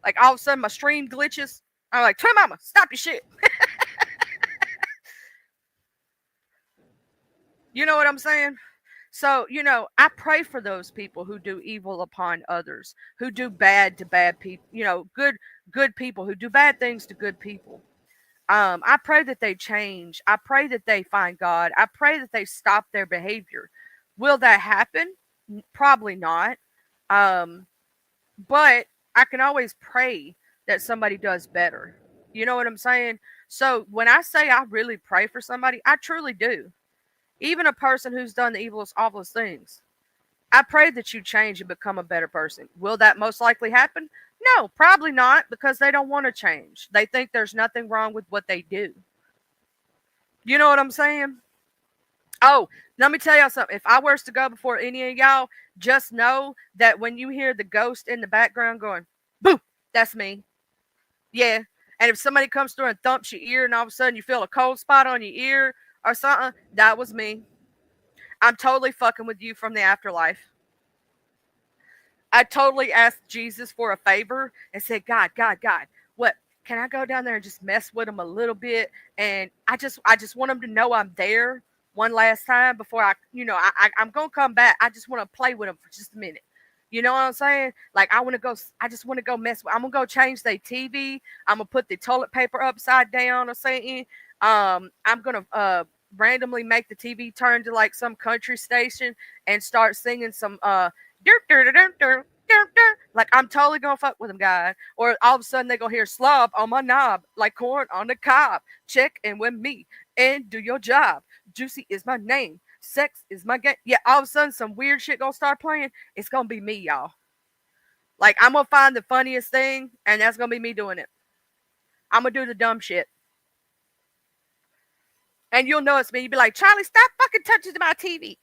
Speaker 1: Like all of a sudden my stream glitches. I'm like, Twin Mama, stop your shit. You know what I'm saying? So, I pray for those people who do evil upon others, who do bad to bad people, good people who do bad things to good people. I pray that they change. I pray that they find God. I pray that they stop their behavior. Will that happen? Probably not. Um, but I can always pray that somebody does better. You know what I'm saying? So when I say I really pray for somebody, I truly do. Even a person who's done the evilest, awfulest things. I pray that you change and become a better person. Will that most likely happen? No, probably not, because they don't want to change. They think there's nothing wrong with what they do. You know what I'm saying? Oh, let me tell y'all something. If I were to go before any of y'all, just know that when you hear the ghost in the background going, boo, that's me. Yeah. And if somebody comes through and thumps your ear and all of a sudden you feel a cold spot on your ear or something, that was me. I'm totally fucking with you from the afterlife. I totally asked Jesus for a favor and said, God, what? Can I go down there and just mess with him a little bit? And I just want him to know I'm there one last time before I'm going to come back. I just want to play with him for just a minute. You know what I'm saying? Like, I just want to go mess with, I'm going to go change their TV. I'm going to put the toilet paper upside down or something. I'm going to, randomly make the TV turn to like some country station and start singing some like I'm totally gonna fuck with them, guys. Or all of a sudden they gonna hear slob on my knob, like corn on the cob. Check in with me and do your job. Juicy is my name. Sex is my game. Yeah, all of a sudden some weird shit gonna start playing. It's gonna be me, y'all. Like I'm gonna find the funniest thing, and that's gonna be me doing it. I'm gonna do the dumb shit. And you'll know it's me. You'll be like, Charlie, stop fucking touching my TV.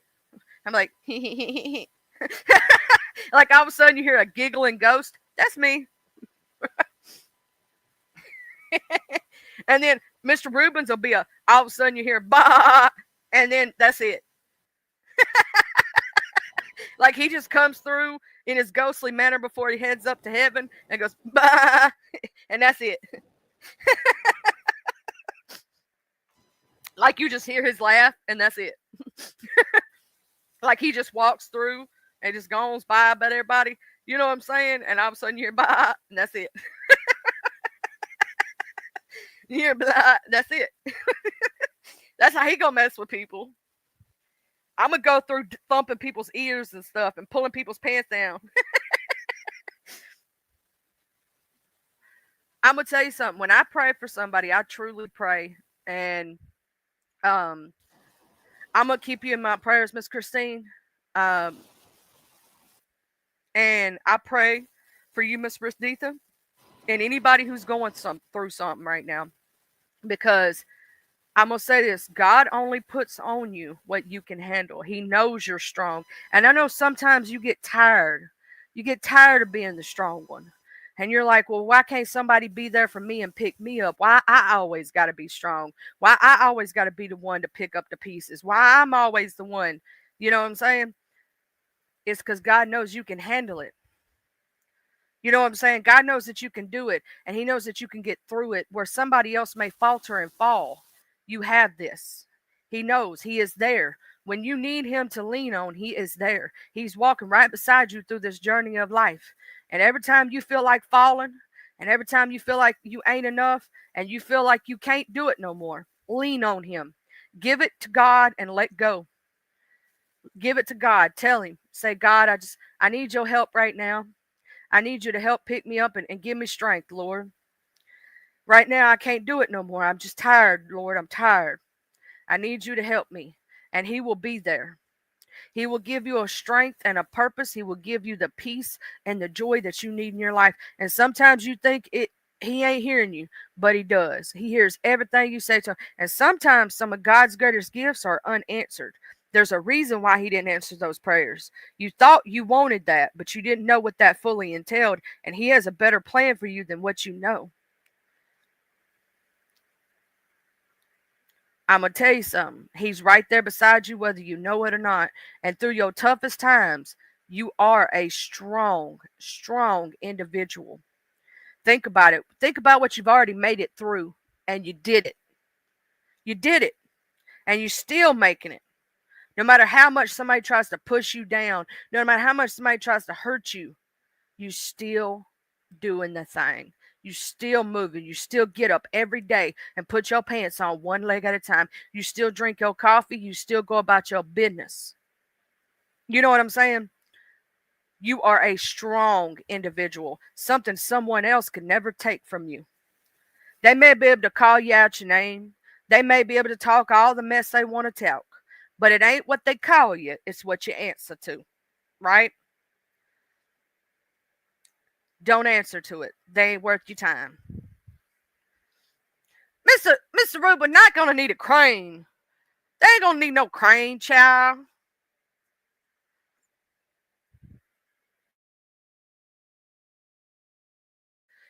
Speaker 1: I'm like, like all of a sudden you hear a giggling ghost. That's me. And then Mr. Rubens will be all of a sudden you hear bah, and then that's it. Like he just comes through in his ghostly manner before he heads up to heaven and goes bah, and that's it. Like you just hear his laugh and that's it. Like he just walks through and just goes by about everybody. You know what I'm saying? And all of a sudden you hear blah, and that's it. You hear blah, that's it. That's how he gonna mess with people. I'm gonna go through thumping people's ears and stuff and pulling people's pants down. I'm gonna tell you something. When I pray for somebody, I truly pray, and I'm gonna keep you in my prayers, Miss Christine. Um, and I pray for you, Miss Risditha, and anybody who's going through something right now, because I'm going to say this. God only puts on you what you can handle. He knows you're strong. And I know sometimes you get tired. You get tired of being the strong one. And you're like, well, why can't somebody be there for me and pick me up? Why I always got to be strong? Why I always got to be the one to pick up the pieces? Why I'm always the one? You know what I'm saying? It's because God knows you can handle it. You know what I'm saying? God knows that you can do it, and He knows that you can get through it where somebody else may falter and fall. You have this. He knows He is there. When you need Him to lean on, He is there. He's walking right beside you through this journey of life. And every time you feel like falling, and every time you feel like you ain't enough, and you feel like you can't do it no more, lean on Him. Give it to God and let go. Give it to God. Tell Him. Say, God, I need your help right now. I need you to help pick me up and give me strength, Lord. Right now, I can't do it no more. I'm just tired, Lord. I'm tired. I need you to help me. And He will be there. He will give you a strength and a purpose. He will give you the peace and the joy that you need in your life. And sometimes you think He ain't hearing you, but He does. He hears everything you say to Him. And sometimes some of God's greatest gifts are unanswered. There's a reason why He didn't answer those prayers. You thought you wanted that, but you didn't know what that fully entailed. And He has a better plan for you than what you know. I'm going to tell you something. He's right there beside you, whether you know it or not. And through your toughest times, you are a strong, strong individual. Think about it. Think about what you've already made it through, and you did it. You did it, and you're still making it. No matter how much somebody tries to push you down, no matter how much somebody tries to hurt you, you still doing the thing. You still moving. You still get up every day and put your pants on one leg at a time. You still drink your coffee. You still go about your business. You know what I'm saying? You are a strong individual, something someone else could never take from you. They may be able to call you out your name. They may be able to talk all the mess they want to talk, but it ain't what they call you, it's what you answer to, right? Don't answer to it. They ain't worth your time. Mr. Rubin not gonna need a crane. They ain't gonna need no crane, child.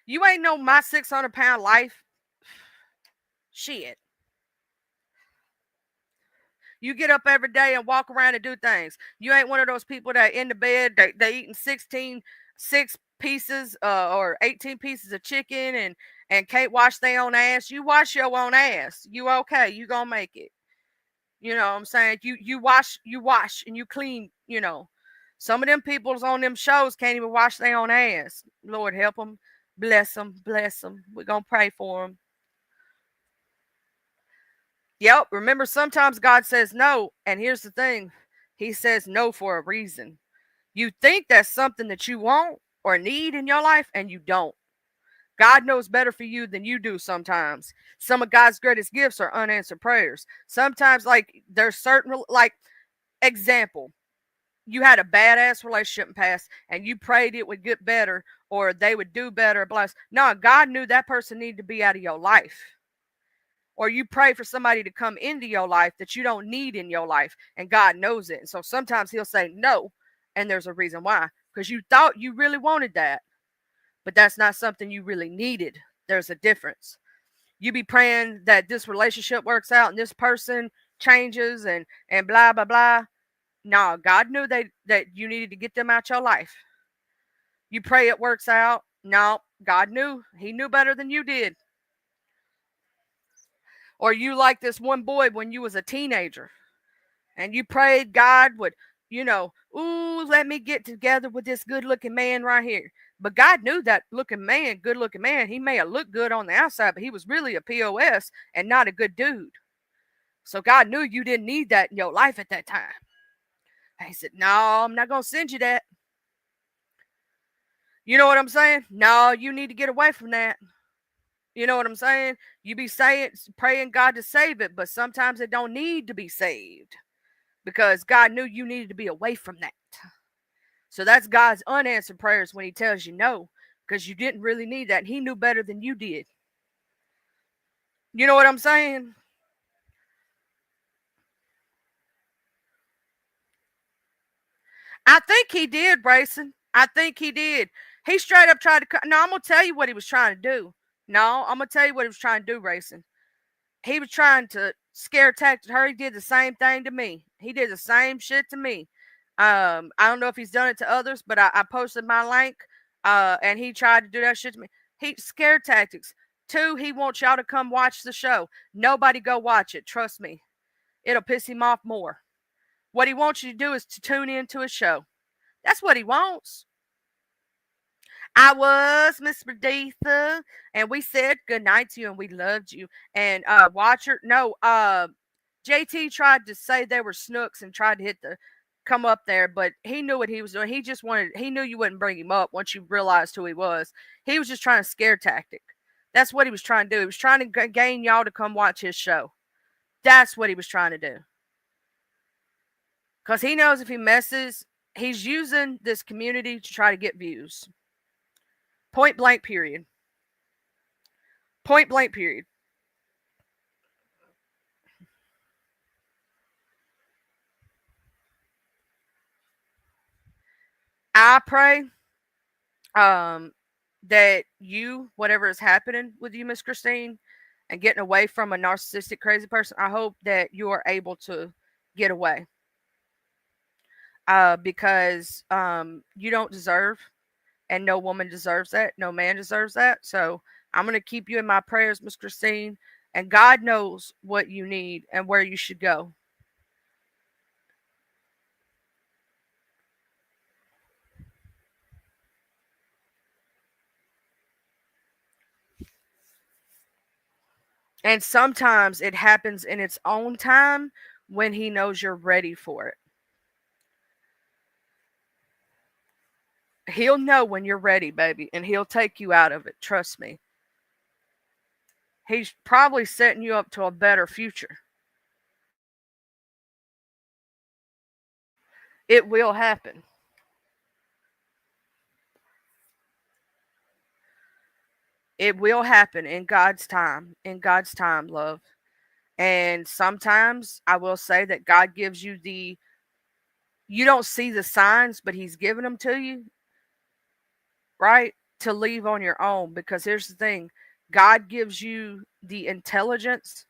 Speaker 1: You ain't know my 600-pound life. Shit. You get up every day and walk around and do things. You ain't one of those people that in the bed, they eating 6 pieces or 18 pieces of chicken and can't wash their own ass. You wash your own ass. You okay. You gonna make it. You know what I'm saying? You wash and you clean, you know. Some of them people's on them shows can't even wash their own ass. Lord help them. Bless them. Bless them. We're going to pray for them. Yep. Remember, sometimes God says no. And here's the thing. He says no for a reason. You think that's something that you want or need in your life, and you don't. God knows better for you than you do sometimes. Some of God's greatest gifts are unanswered prayers. Sometimes, like, there's certain, like, example, you had a badass relationship in past and you prayed it would get better or they would do better. Bless. No, God knew that person needed to be out of your life. Or you pray for somebody to come into your life that you don't need in your life, and God knows it. And so sometimes He'll say no, and there's a reason why. Because you thought you really wanted that, but that's not something you really needed. There's a difference. You be praying that this relationship works out and this person changes and blah blah blah. No, God knew that you needed to get them out your life. You pray it works out. No, God knew. He knew better than you did. Or you like this one boy when you was a teenager and you prayed God would, ooh, let me get together with this good looking man right here. But God knew that good looking man, he may have looked good on the outside, but he was really a POS and not a good dude. So God knew you didn't need that in your life at that time. And He said, no, I'm not going to send you that. You know what I'm saying? No, you need to get away from that. You know what I'm saying? You be praying God to save it, but sometimes it don't need to be saved because God knew you needed to be away from that. So that's God's unanswered prayers when He tells you no, because you didn't really need that. And He knew better than you did. You know what I'm saying? I think He did, Brayson. I think he did. He straight up tried to. No, I'm gonna tell you what he was trying to do. No, I'm gonna tell you what he was trying to do, Racing. He was trying to scare tactic her. He did the same thing to me. He did the same shit to me. I don't know if he's done it to others, but I posted my link. And he tried to do that shit to me. He scare tactics. Two, he wants y'all to come watch the show. Nobody go watch it. Trust me, it'll piss him off more. What he wants you to do is to tune into his show. That's what he wants. I was Miss Raditha, and we said good night to you, and we loved you. And Watcher, no, JT tried to say they were snooks and tried to come up there, but he knew what he was doing. He knew you wouldn't bring him up once you realized who he was. He was just trying to scare tactic. That's what he was trying to do. He was trying to gain y'all to come watch his show. That's what he was trying to do. Because he knows if he messes, he's using this community to try to get views. Point blank, period. Point blank, period. I pray that you, whatever is happening with you, Miss Christine, and getting away from a narcissistic, crazy person, I hope that you are able to get away. Because you don't deserve, and no woman deserves that. No man deserves that. So I'm going to keep you in my prayers, Miss Christine, and God knows what you need and where you should go. And sometimes it happens in its own time when he knows you're ready for it. He'll know when you're ready, baby, and he'll take you out of it. Trust me. He's probably setting you up to a better future. It will happen. It will happen in God's time. In God's time, love. And sometimes I will say that God gives you you don't see the signs, but he's giving them to you, right? To leave on your own. Because here's the thing, God gives you the intelligence.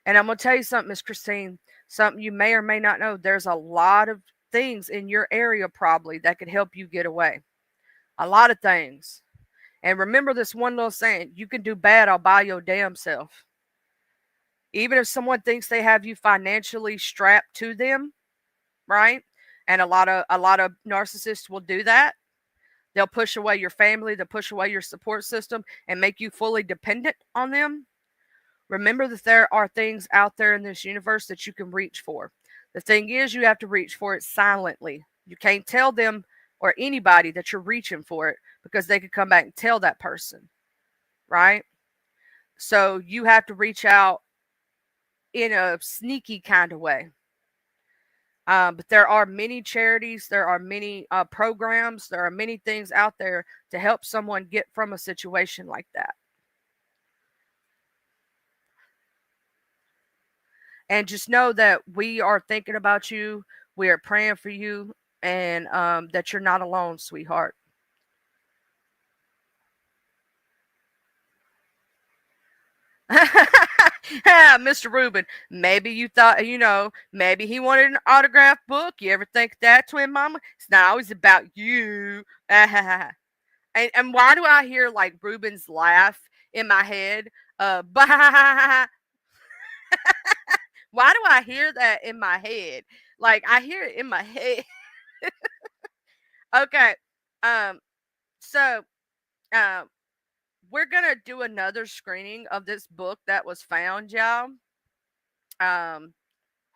Speaker 1: And I'm going to tell you something, Miss Christine, something you may or may not know. There's a lot of things in your area probably that could help you get away. A lot of things. And remember this one little saying, you can do bad all by your damn self. Even if someone thinks they have you financially strapped to them, right? And a lot of narcissists will do that. They'll push away your family, they'll push away your support system and make you fully dependent on them. Remember that there are things out there in this universe that you can reach for. The thing is, you have to reach for it silently. You can't tell them or anybody that you're reaching for it because they could come back and tell that person, right? So you have to reach out in a sneaky kind of way. But there are many charities, there are many programs, there are many things out there to help someone get from a situation like that. And just know that we are thinking about you, we are praying for you, and that you're not alone, sweetheart. Mr. Rubin, maybe you thought, maybe he wanted an autographed book. You ever think that, twin mama? It's not always about you. And why do I hear like Ruben's laugh in my head? Bah. Why do I hear that in my head? Like I hear it in my head. Okay. Um. So, um, we're gonna do another screening of this book that was found, y'all. Um.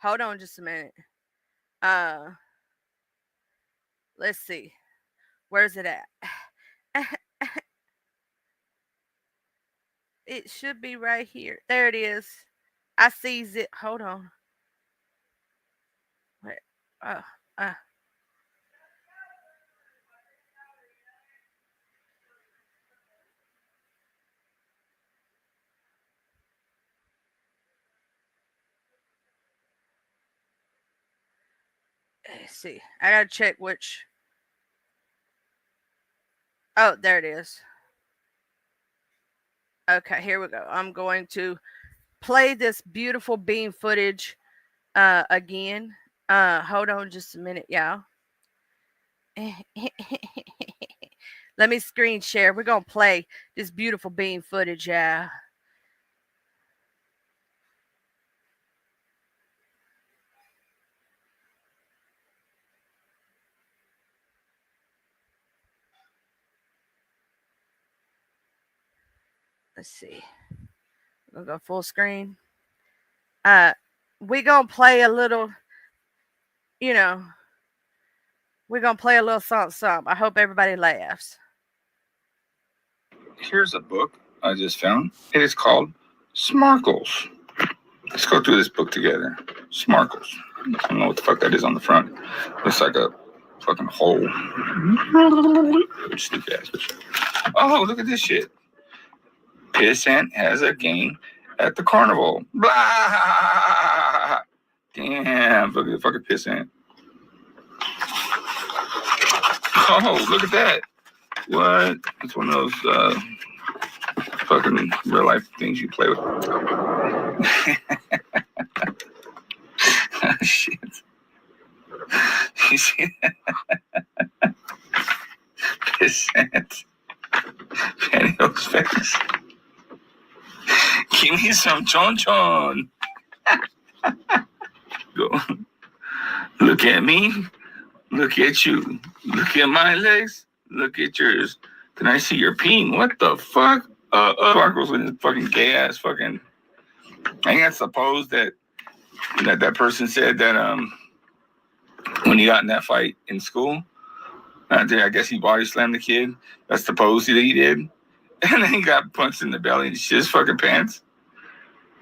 Speaker 1: Hold on, just a minute. Uh. Let's see. Where's it at? It should be right here. There it is. I sees it. Hold on. Wait. Uh. Uh. Let's see. I gotta check which. Oh, there it is. Okay, here we go. I'm going to play this beautiful bean footage again. Hold on just a minute, y'all. Let me screen share. We're gonna play this beautiful bean footage, yeah. Let's see. We'll go full screen. We gonna play a little, you know, we're gonna play a little something. I hope everybody laughs.
Speaker 2: Here's a book I just found. It is called Smarkles. Let's go through this book together. Smarkles. I don't know what the fuck that is on the front. Looks like a fucking hole. Stupid ass bitch. Oh, look at this shit. Pissant has a game at the carnival. Blah. Damn, look at the fucking Pissant. Oh, look at that. What? It's one of those fucking real life things you play with. Shit. You see that? Pissant. Pantyhose face. Give me some chon chon. Go. Look at me. Look at you. Look at my legs. Look at yours. Can I see your peen? What the fuck? Sparkles with his fucking gay ass fucking. I think that's supposed that person said that when he got in that fight in school, I guess he body slammed the kid. That's the pose that he did, and then he got punched in the belly and shit his fucking pants.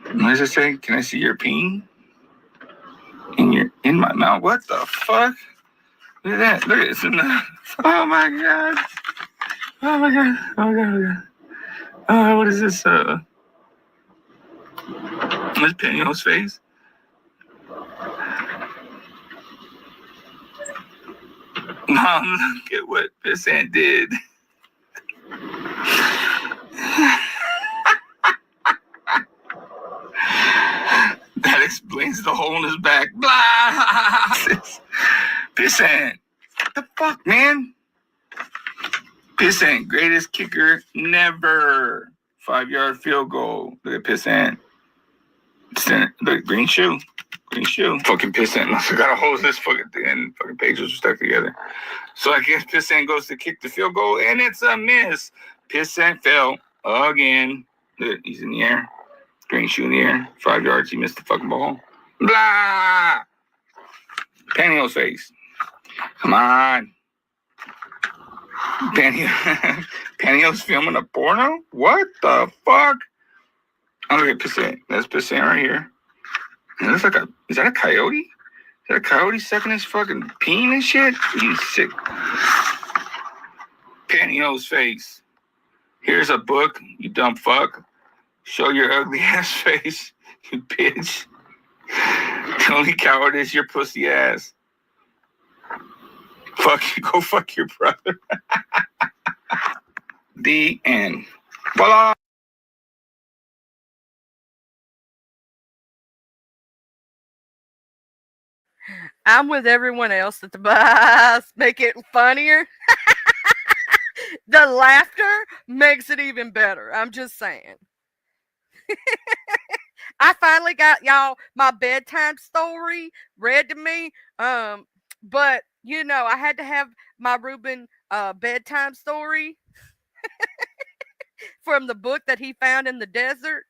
Speaker 2: What does it say? Can I see your peen? In my mouth. What the fuck? Look at that. Look at this. Oh my god. Oh my god. Oh my god. Oh my god. Oh, what is this? What's Penny's face? Mom, look at what Pissant did. That explains the hole in his back. Blah! Pissant. What the fuck, man? Pissant, greatest kicker never. 5-yard field goal. Look at Pissant. Look, green shoe. Green shoe. Fucking Pissant. I gotta hold this fucking thing and fucking pages are stuck together. So I guess Pissant goes to kick the field goal and it's a miss. Pissant fell again. Look, he's in the air. Green shoe in the air. 5 yards. He missed the fucking ball. Blah! Pantyhose face. Come on. Pantyhose filming a porno? What the fuck? Oh, look at Pissant. That's Pissant right here. It looks like is that a coyote? Is that a coyote sucking his fucking peen and shit? You sick. Pantyhose face. Here's a book, you dumb fuck. Show your ugly ass face, you bitch. The only coward is your pussy ass. Fuck you, go fuck your brother. The end. Voila!
Speaker 1: I'm with everyone else that the bus make it funnier. The laughter makes it even better. I'm just saying. I finally got y'all my bedtime story read to me. But you know, I had to have my Reuben bedtime story from the book that he found in the desert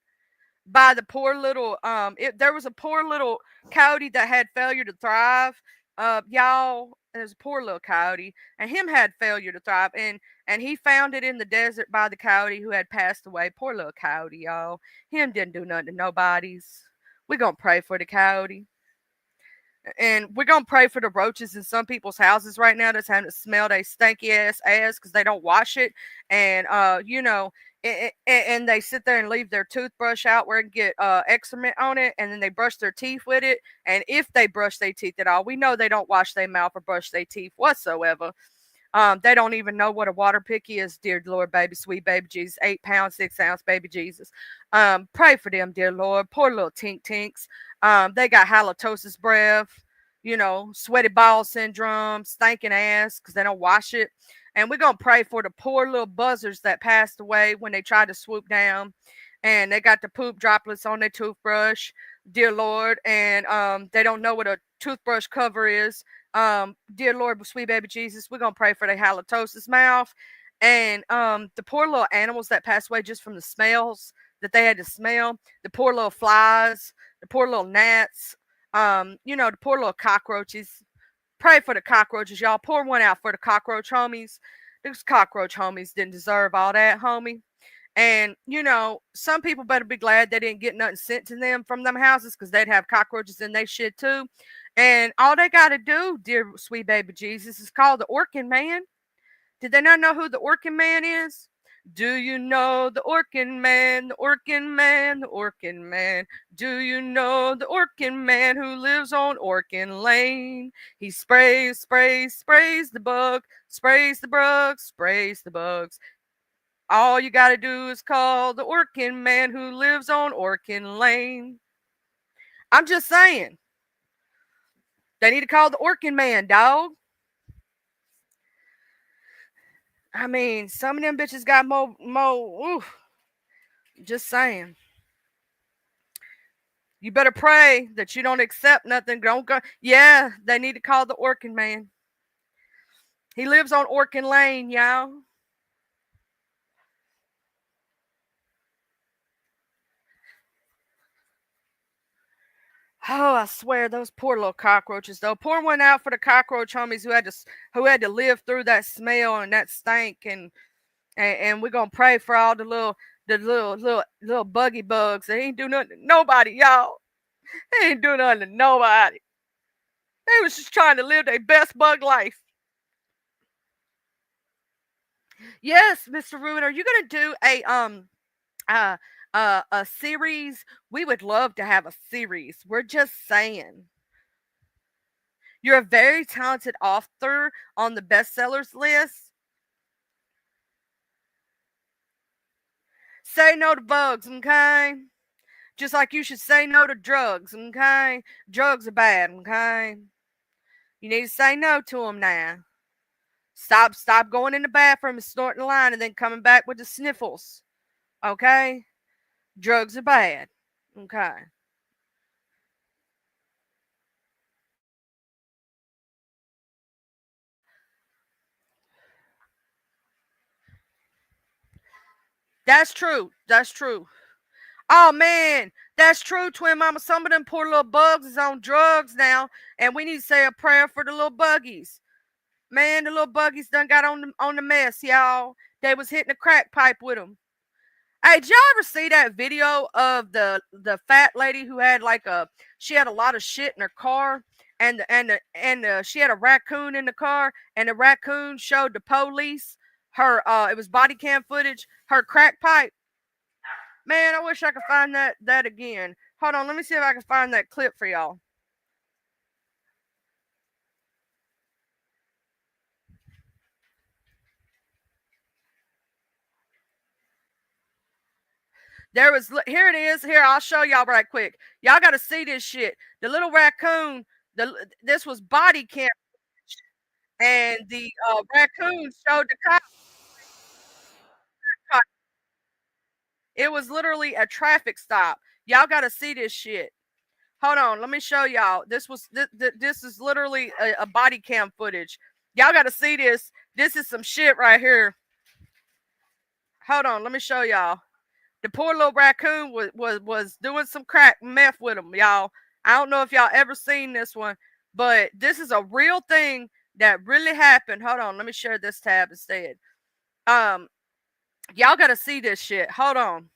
Speaker 1: by the poor little there was a poor little coyote that had failure to thrive. Y'all, there's a poor little coyote and him had failure to thrive and he found it in the desert by the coyote who had passed away. Poor little coyote, y'all. Him didn't do nothing to nobody's. We're gonna pray for the coyote. And we're gonna pray for the roaches in some people's houses right now that's having to smell their stinky ass because they don't wash it. And you know, and they sit there and leave their toothbrush out where it can get excrement on it, and then they brush their teeth with it. And if they brush their teeth at all, we know they don't wash their mouth or brush their teeth whatsoever. They don't even know what a water pick is, dear Lord, baby, sweet baby Jesus, 8 pounds, 6 ounce baby Jesus. Pray for them, dear Lord. Poor little tink tinks. They got halitosis breath, sweaty ball syndrome, stinking ass because they don't wash it. And we're going to pray for the poor little buzzards that passed away when they tried to swoop down and they got the poop droplets on their toothbrush, dear Lord. And they don't know what a toothbrush cover is. Dear Lord, sweet baby Jesus, we're going to pray for the halitosis mouth. And the poor little animals that passed away just from the smells that they had to smell, the poor little flies, the poor little gnats, the poor little cockroaches. Pray for the cockroaches, y'all. Pour one out for the cockroach homies. Those cockroach homies didn't deserve all that, homie. And, some people better be glad they didn't get nothing sent to them from them houses because they'd have cockroaches in their shit too. And all they got to do, dear sweet baby Jesus, is call the Orkin Man. Did they not know who the Orkin Man is? Do you know the Orkin Man, the Orkin Man, the Orkin Man? Do you know the Orkin Man who lives on Orkin Lane? He sprays, sprays, sprays the bug, sprays the bugs, sprays the bugs. All you got to do is call the Orkin Man who lives on Orkin Lane. I'm just saying. They need to call the Orkin Man, dog. I mean, some of them bitches got more. Oof. Just saying. You better pray that you don't accept nothing. Don't go. Yeah, they need to call the Orkin Man. He lives on Orkin Lane, y'all. Oh, I swear, those poor little cockroaches, though. Pour one out for the cockroach homies who had to live through that smell and that stank, and we're gonna pray for all the little buggy bugs. They ain't do nothing to nobody, y'all. They ain't do nothing to nobody. They was just trying to live their best bug life. Yes, Mr. Ruin, are you gonna do a series? We would love to have a series. We're just saying. You're a very talented author on the bestsellers list. Say no to bugs, okay? Just like you should say no to drugs, okay? Drugs are bad, okay? You need to say no to them now. Stop going in the bathroom and snorting a line and then coming back with the sniffles, okay? Drugs are bad, okay? That's true. That's true. Oh man, that's true, twin mama. Some of them poor little bugs is on drugs now, and we need to say a prayer for the little buggies. Man, the little buggies done got on the mess, y'all. They was hitting a crack pipe with them. Hey, did y'all ever see that video of the fat lady who had she had a lot of shit in her car, and she had a raccoon in the car, and the raccoon showed the police her it was body cam footage, her crack pipe. Man, I wish I could find that again. Hold on, let me see if I can find that clip for y'all. Here it is. Here, I'll show y'all right quick. Y'all got to see this shit. The little raccoon, this was body cam, and the raccoon showed the cop. It was literally a traffic stop. Y'all got to see this shit. Hold on, let me show y'all. This is literally a body cam footage. Y'all got to see this. This is some shit right here. Hold on, let me show y'all. The poor little raccoon was doing some crack meth with him, y'all. I don't know if y'all ever seen this one, but this is a real thing that really happened. Hold on, let me share this tab instead. Y'all got to see this shit. Hold on.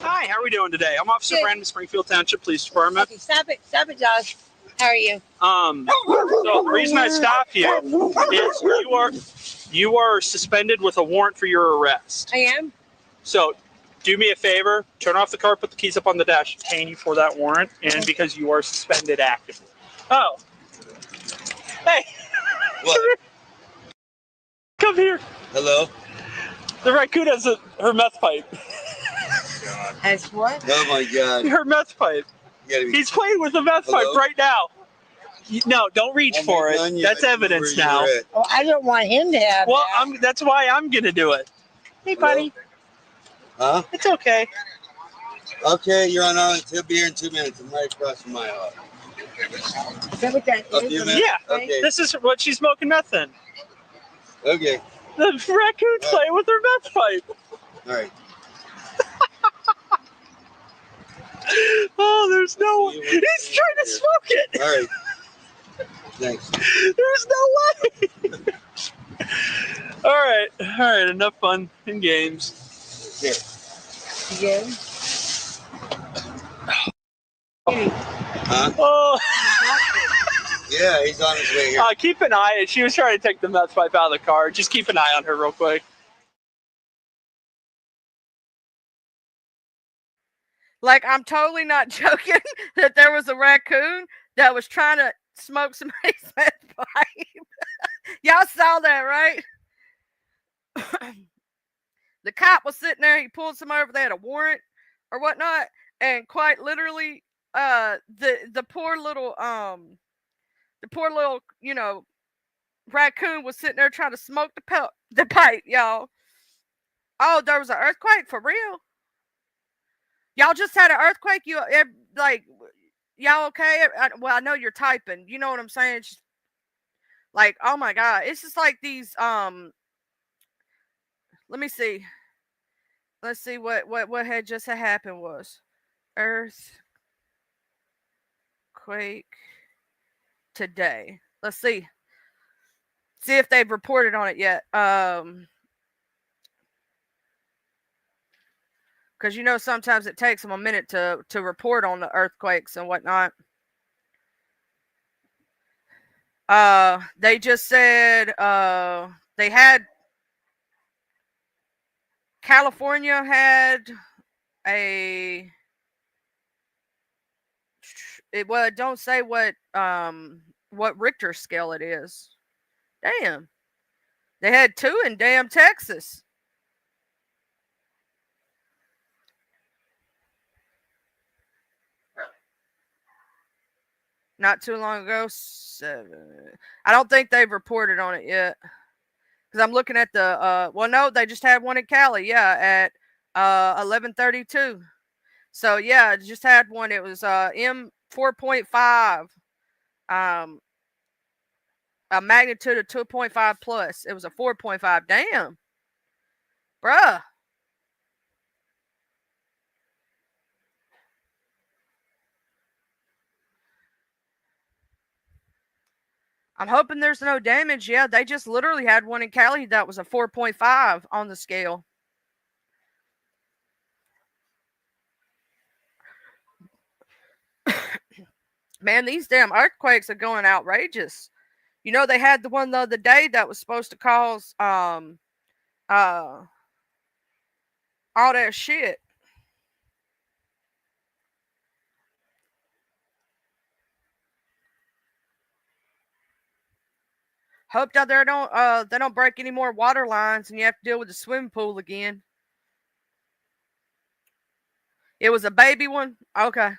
Speaker 3: Hi, how are we doing today? I'm Officer Brandon, Springfield Township Police Department.
Speaker 4: Okay, stop it, Josh. How are you?
Speaker 3: So the reason I stopped you is you are suspended with a warrant for your arrest.
Speaker 4: I am.
Speaker 3: So do me a favor, turn off the car, put the keys up on the dash, detain you for that warrant, and because you are suspended actively. Oh. Hey.
Speaker 2: What?
Speaker 3: Come here.
Speaker 5: Hello?
Speaker 3: The raccoon has her meth pipe.
Speaker 4: As what?
Speaker 5: Oh my God.
Speaker 3: Her meth pipe.
Speaker 5: You gotta be.
Speaker 3: He's playing with the meth pipe
Speaker 5: Hello?
Speaker 3: right now. No, don't reach
Speaker 5: I'm
Speaker 3: for
Speaker 5: waiting
Speaker 3: it.
Speaker 5: on you.
Speaker 3: That's
Speaker 5: I didn't know
Speaker 3: evidence
Speaker 5: where you
Speaker 3: now.
Speaker 5: were at.
Speaker 4: Oh, I don't want him to have
Speaker 3: Well,
Speaker 4: that.
Speaker 3: that's why I'm gonna do it. Hey,
Speaker 5: Hello?
Speaker 3: buddy.
Speaker 5: Huh?
Speaker 3: It's okay.
Speaker 5: Okay, you're on Island. He'll be here in 2 minutes. I'm right across from my house.
Speaker 4: Is that what that
Speaker 5: A
Speaker 4: is?
Speaker 5: few minutes?
Speaker 3: Yeah.
Speaker 5: Okay.
Speaker 3: This is what she's smoking meth in.
Speaker 5: Okay.
Speaker 3: The raccoon's playing with her meth pipe.
Speaker 5: All right.
Speaker 3: Oh, there's no way. He's trying to smoke it.
Speaker 5: All right. Thanks.
Speaker 3: There's no way. All right. Enough fun and games.
Speaker 5: Here.
Speaker 4: Yeah.
Speaker 5: Huh?
Speaker 3: Oh,
Speaker 5: Yeah, he's on his way here.
Speaker 3: keep an eye. She was trying to take the meth pipe out of the car. Just keep an eye on her real quick.
Speaker 1: Like, I'm totally not joking that there was a raccoon that was trying to smoke somebody's meth pipe. Y'all saw that, right? The cop was sitting there. He pulled somebody over. They had a warrant or whatnot, and quite literally, the poor little raccoon was sitting there trying to smoke the pipe, y'all. Oh, there was an earthquake for real. Y'all just had an earthquake. Y'all okay? Well, I know you're typing. You know what I'm saying? It's just, like, oh my God, it's just like these. Let me see. Let's see what had just happened was earthquake today. Let's see. See if they've reported on it yet. Because sometimes it takes them a minute to report on the earthquakes and whatnot. They just said they had California had it don't say what Richter scale it is. Damn. They had 2 in damn Texas. Not too long ago, 7. I don't think they've reported on it yet. Because I'm looking at the no, they just had one in Cali, at 11:32. So yeah, just had one. It was M4.5, a magnitude of 2.5 plus. It was a 4.5. Damn, bruh. I'm hoping there's no damage. Yeah, they just literally had one in Cali that was a 4.5 on the scale. Man, these damn earthquakes are going outrageous. They had the one the other day that was supposed to cause all that shit. Hope that they don't break any more water lines and you have to deal with the swimming pool again. It was a baby one? Okay.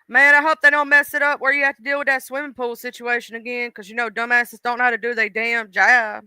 Speaker 1: Man, I hope they don't mess it up where you have to deal with that swimming pool situation again, because dumbasses don't know how to do their damn job.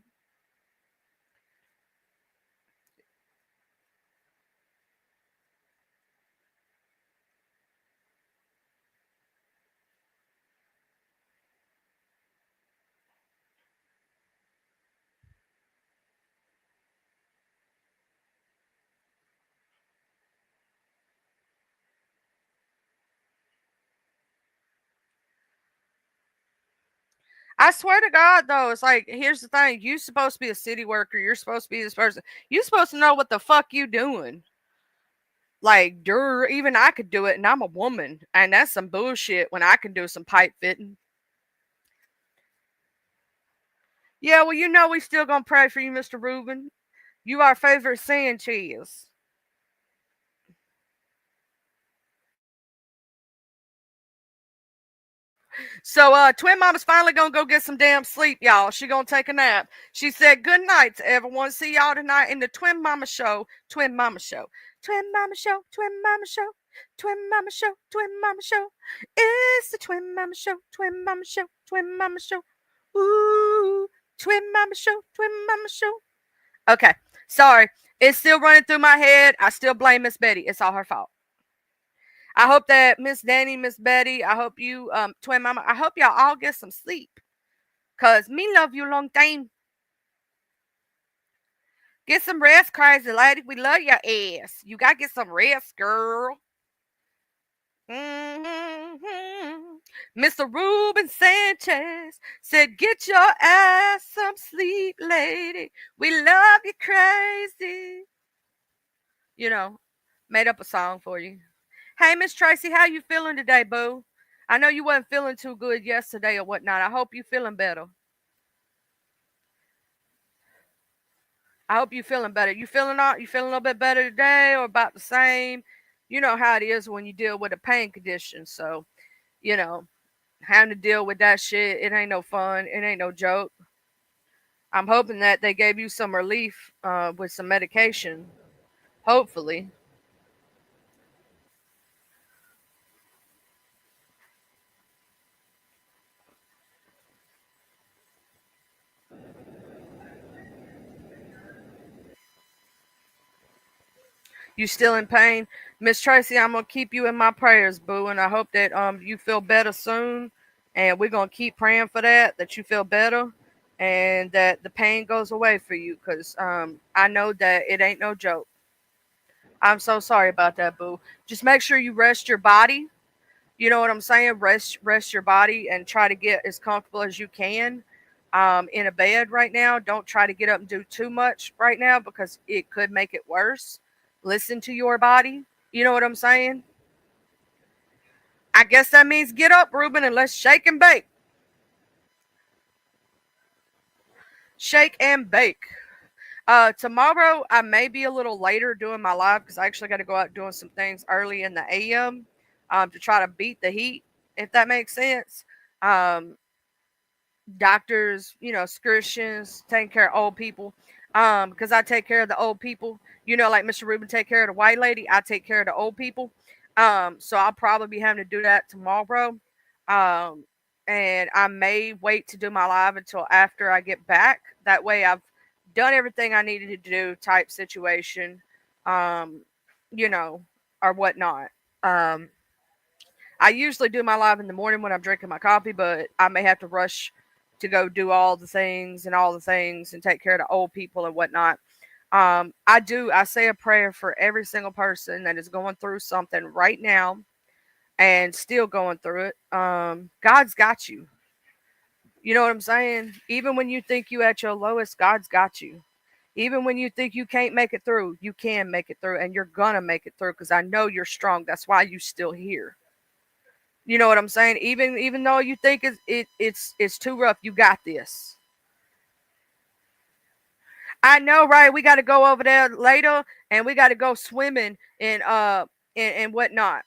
Speaker 1: I swear to God, though, it's like, here's the thing. You're supposed to be a city worker. You're supposed to be this person. You're supposed to know what the fuck you doing. Like, even I could do it, and I'm a woman. And that's some bullshit when I can do some pipe fitting. Yeah, well, we still gonna pray for you, Mr. Rubin. You our favorite Sanchez. So Twin Mama's finally gonna go get some damn sleep, y'all. She gonna take a nap. She said good night to everyone. See y'all tonight in the Twin Mama Show. Twin Mama Show. Twin Mama Show. Twin Mama Show. Twin Mama Show. Twin Mama Show. It's the Twin Mama Show. Twin Mama Show. Twin Mama Show. Ooh. Twin Mama Show. Twin Mama Show. Okay. Sorry. It's still running through my head. I still blame Miss Betty. It's all her fault. I hope that Miss Danny, Miss Betty, I hope you, Twin Mama, I hope y'all all get some sleep. Because me love you long time. Get some rest, crazy lady. We love your ass. You got to get some rest, girl. Mr. Ruben Sanchez said, get your ass some sleep, lady. We love you crazy. You know, made up a song for you. Hey, Miss Tracy, how you feeling today, boo? I know you wasn't feeling too good yesterday or whatnot. I hope you feeling better. I hope you feeling better. You feeling a little bit better today or about the same? You know how it is when you deal with a pain condition. So, you know, having to deal with that shit, it ain't no fun. It ain't no joke. I'm hoping that they gave you some relief with some medication. Hopefully. You still in pain? Miss Tracy, I'm going to keep you in my prayers, boo, and I hope that you feel better soon, and we're going to keep praying for that you feel better, and that the pain goes away for you, because I know that it ain't no joke. I'm so sorry about that, boo. Just make sure you rest your body. You know what I'm saying? Rest your body and try to get as comfortable as you can in a bed right now. Don't try to get up and do too much right now because it could make it worse. Listen to your body. You know what I'm saying? I guess that means get up, Ruben, and let's shake and bake. Shake and bake. Tomorrow, I may be a little later doing my live because I actually got to go out doing some things early in the AM to try to beat the heat, if that makes sense. Doctors, you know, Christians, taking care of old people. Because I take care of the old people. You know, like Mr. Ruben take care of the white lady, I take care of the old people. So I'll probably be having to do that tomorrow. And I may wait to do my live until after I get back. That way I've done everything I needed to do type situation, you know, or whatnot. I usually do my live in the morning when I'm drinking my coffee, but I may have to rush to go do all the things and take care of the old people and whatnot. I say a prayer for every single person that is going through something right now and still going through it. God's got you. You know what I'm saying? Even when you think you at your lowest, God's got you. Even when you think you can't make it through, you can make it through, and you're gonna make it through because I know you're strong. That's why you're still here. You know what I'm saying? Even though you think it's too rough, you got this. I know, right? We got to go over there later, and we got to go swimming and whatnot.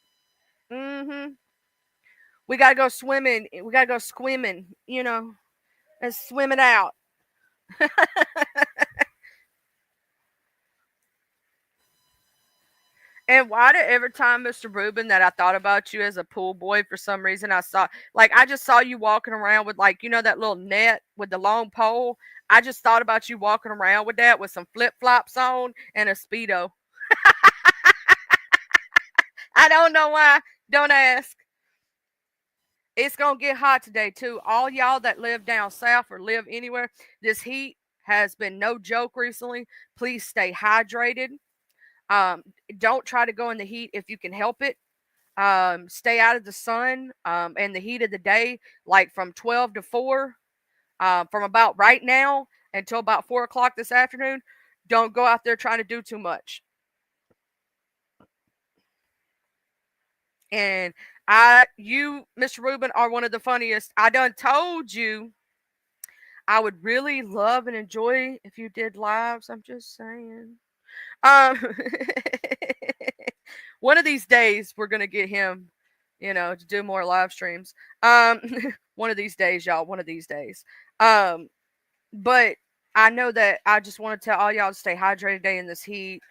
Speaker 1: We got to go swimming. We got to go swimming, you know, and swim it out. And why did every time, Mr. Ruben, that I thought about you as a pool boy, for some reason, I just saw you walking around with, like, you know, that little net with the long pole. I just thought about you walking around with that with some flip-flops on and a Speedo. I don't know why. Don't ask. It's going to get hot today, too. All y'all that live down south or live anywhere, this heat has been no joke recently. Please stay hydrated. Don't try to go in the heat if you can help it. Stay out of the sun and the heat of the day, like from 12 to 4, from about right now until about 4 o'clock this afternoon. Don't go out there trying to do too much. And you, Mr. Ruben, are one of the funniest. I done told you I would really love and enjoy if you did lives. I'm just saying. One of these days we're gonna get him, to do more live streams. One of these days, y'all. One of these days. But I know that I just want to tell all y'all to stay hydrated today in this heat.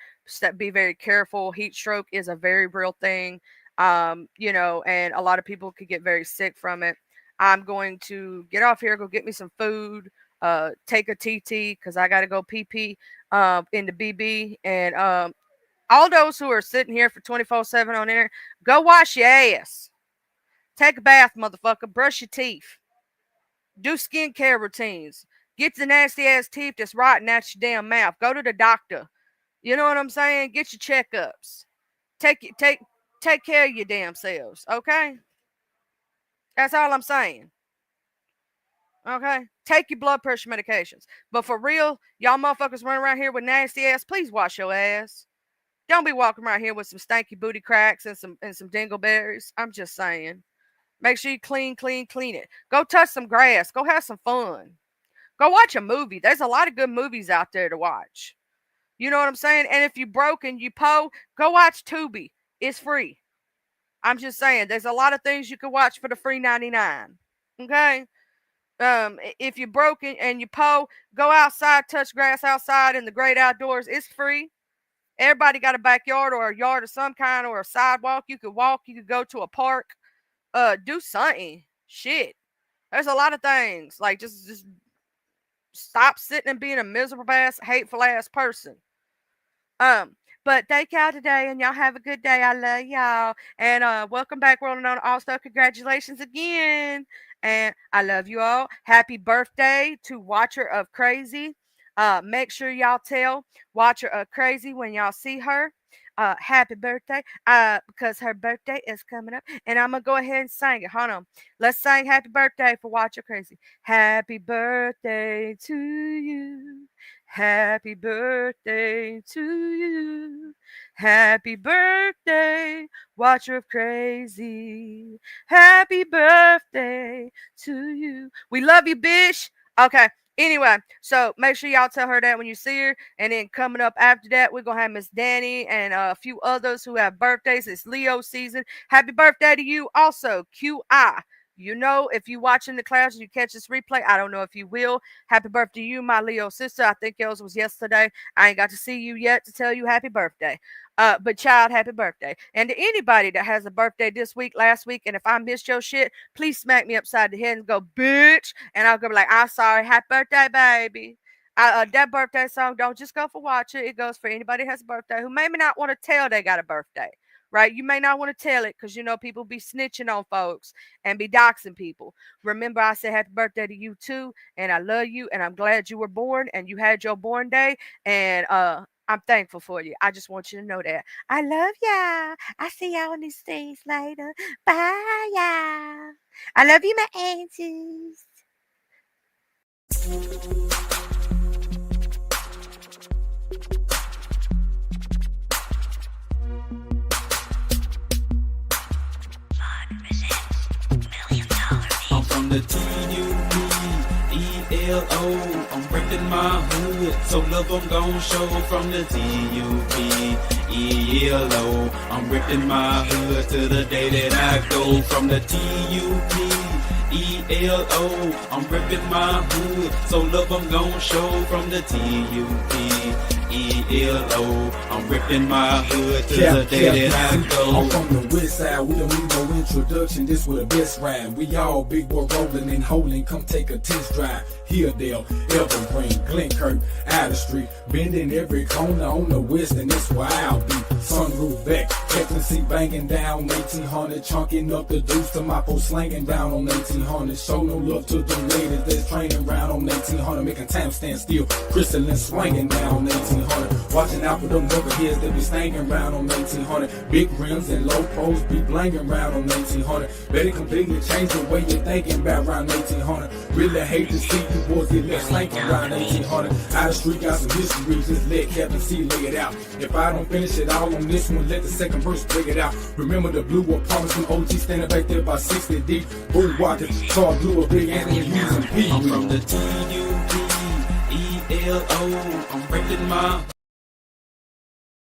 Speaker 1: Be very careful. Heat stroke is a very real thing. And a lot of people could get very sick from it. I'm going to get off here, go get me some food, take a TT because I got to go pee into BB. And all those who are sitting here for 24/7 on air, go wash your ass. Take a bath, motherfucker. Brush your teeth. Do skincare routines. Get the nasty ass teeth that's rotting at your damn mouth. Go to the doctor. You know what I'm saying? Get your checkups. Take care of your damn selves, okay? That's all I'm saying. Okay? Take your blood pressure medications. But for real, y'all motherfuckers running around here with nasty ass, please wash your ass. Don't be walking around here with some stanky booty cracks and some dingleberries. I'm just saying. Make sure you clean it. Go touch some grass. Go have some fun. Go watch a movie. There's a lot of good movies out there to watch. You know what I'm saying? And if you're broke and you po, go watch Tubi. It's free. I'm just saying, there's a lot of things you can watch for the free 99. Okay? If you're broke and you po, go outside, touch grass outside in the great outdoors. It's free. Everybody got a backyard or a yard of some kind or a sidewalk. You could walk. You could go to a park. Do something. Shit. There's a lot of things. Like, just stop sitting and being a miserable ass, hateful ass person. But thank y'all today, and y'all have a good day. I love y'all. And welcome back, World Unknown All-Star. Congratulations again. And I love you all. Happy birthday to Watcher of Crazy. Make sure y'all tell Watcher of Crazy when y'all see her. Happy birthday. Because her birthday is coming up. And I'm going to go ahead and sing it. Hold on. Let's sing happy birthday for Watcher Crazy. Happy birthday to you. Happy birthday to you. Happy birthday, Watcher of Crazy. Happy birthday to you. We love you, bitch. Okay. Anyway, so make sure y'all tell her that when you see her. And then coming up after that, we're going to have Miss Danny and a few others who have birthdays. It's Leo season. Happy birthday to you. Also, QI. You know, if you watching the class and you catch this replay, I don't know if you will. Happy birthday to you, my Leo sister. I think yours was yesterday. I ain't got to see you yet to tell you happy birthday. But child, happy birthday. And to anybody that has a birthday this week, last week, and if I missed your shit, please smack me upside the head and go, bitch. And I'll go be like, I'm sorry. Happy birthday, baby. That birthday song don't just go for Watcher. It goes for anybody that has a birthday who maybe not want to tell they got a birthday. Right? You may not want to tell it because, people be snitching on folks and be doxing people. Remember, I said happy birthday to you too. And I love you. And I'm glad you were born and you had your born day. And I'm thankful for you. I just want you to know that. I love y'all. I see y'all on these things later. Bye, y'all. I love you, my aunties.
Speaker 6: I'm from the T-U-B-E-L-O. I'm reppin' my hood, so love I'm gon' show. From the T-U-B-E-L-O. I'm reppin' my hood to the day that I go. From the T-U-B-E-L-O. I'm reppin' my hood, so love I'm gon' show. From the T-U-B-E-L-O. I'm ripping my hood to the day that I go.
Speaker 7: I'm from the west side, we don't need no introduction. This was the best ride. We all big boy rolling and holding. Come take a test drive. Hilldale, Evergreen, Glenkirk, Outer Street, bending every corner on the west, and that's where I'll be. Sunroof back, Captain C banging down 1800, chunking up the deuce to my post slanging down on 1800. Show no love to the ladies that's training round on 1800, making time stand still. Crystalline swinging down on 1800, watching out for them rubberheads that be stanging round on 1800. Big rims and low pros be blanging round on 1800. Better completely change the way you're thinking about round 1800. Really hate to see you boys get left slanking around 1800. Outer Street got some history, just let Captain C lay it out. If I don't finish it all on this one, let the second verse break it out. Remember the blue apartments from OG standing back there by 60 deep. Bull walking, tall blue, a big Anthony Hughes and P.
Speaker 6: I'm from the T-U-B-E-L-O. I'm reppin' my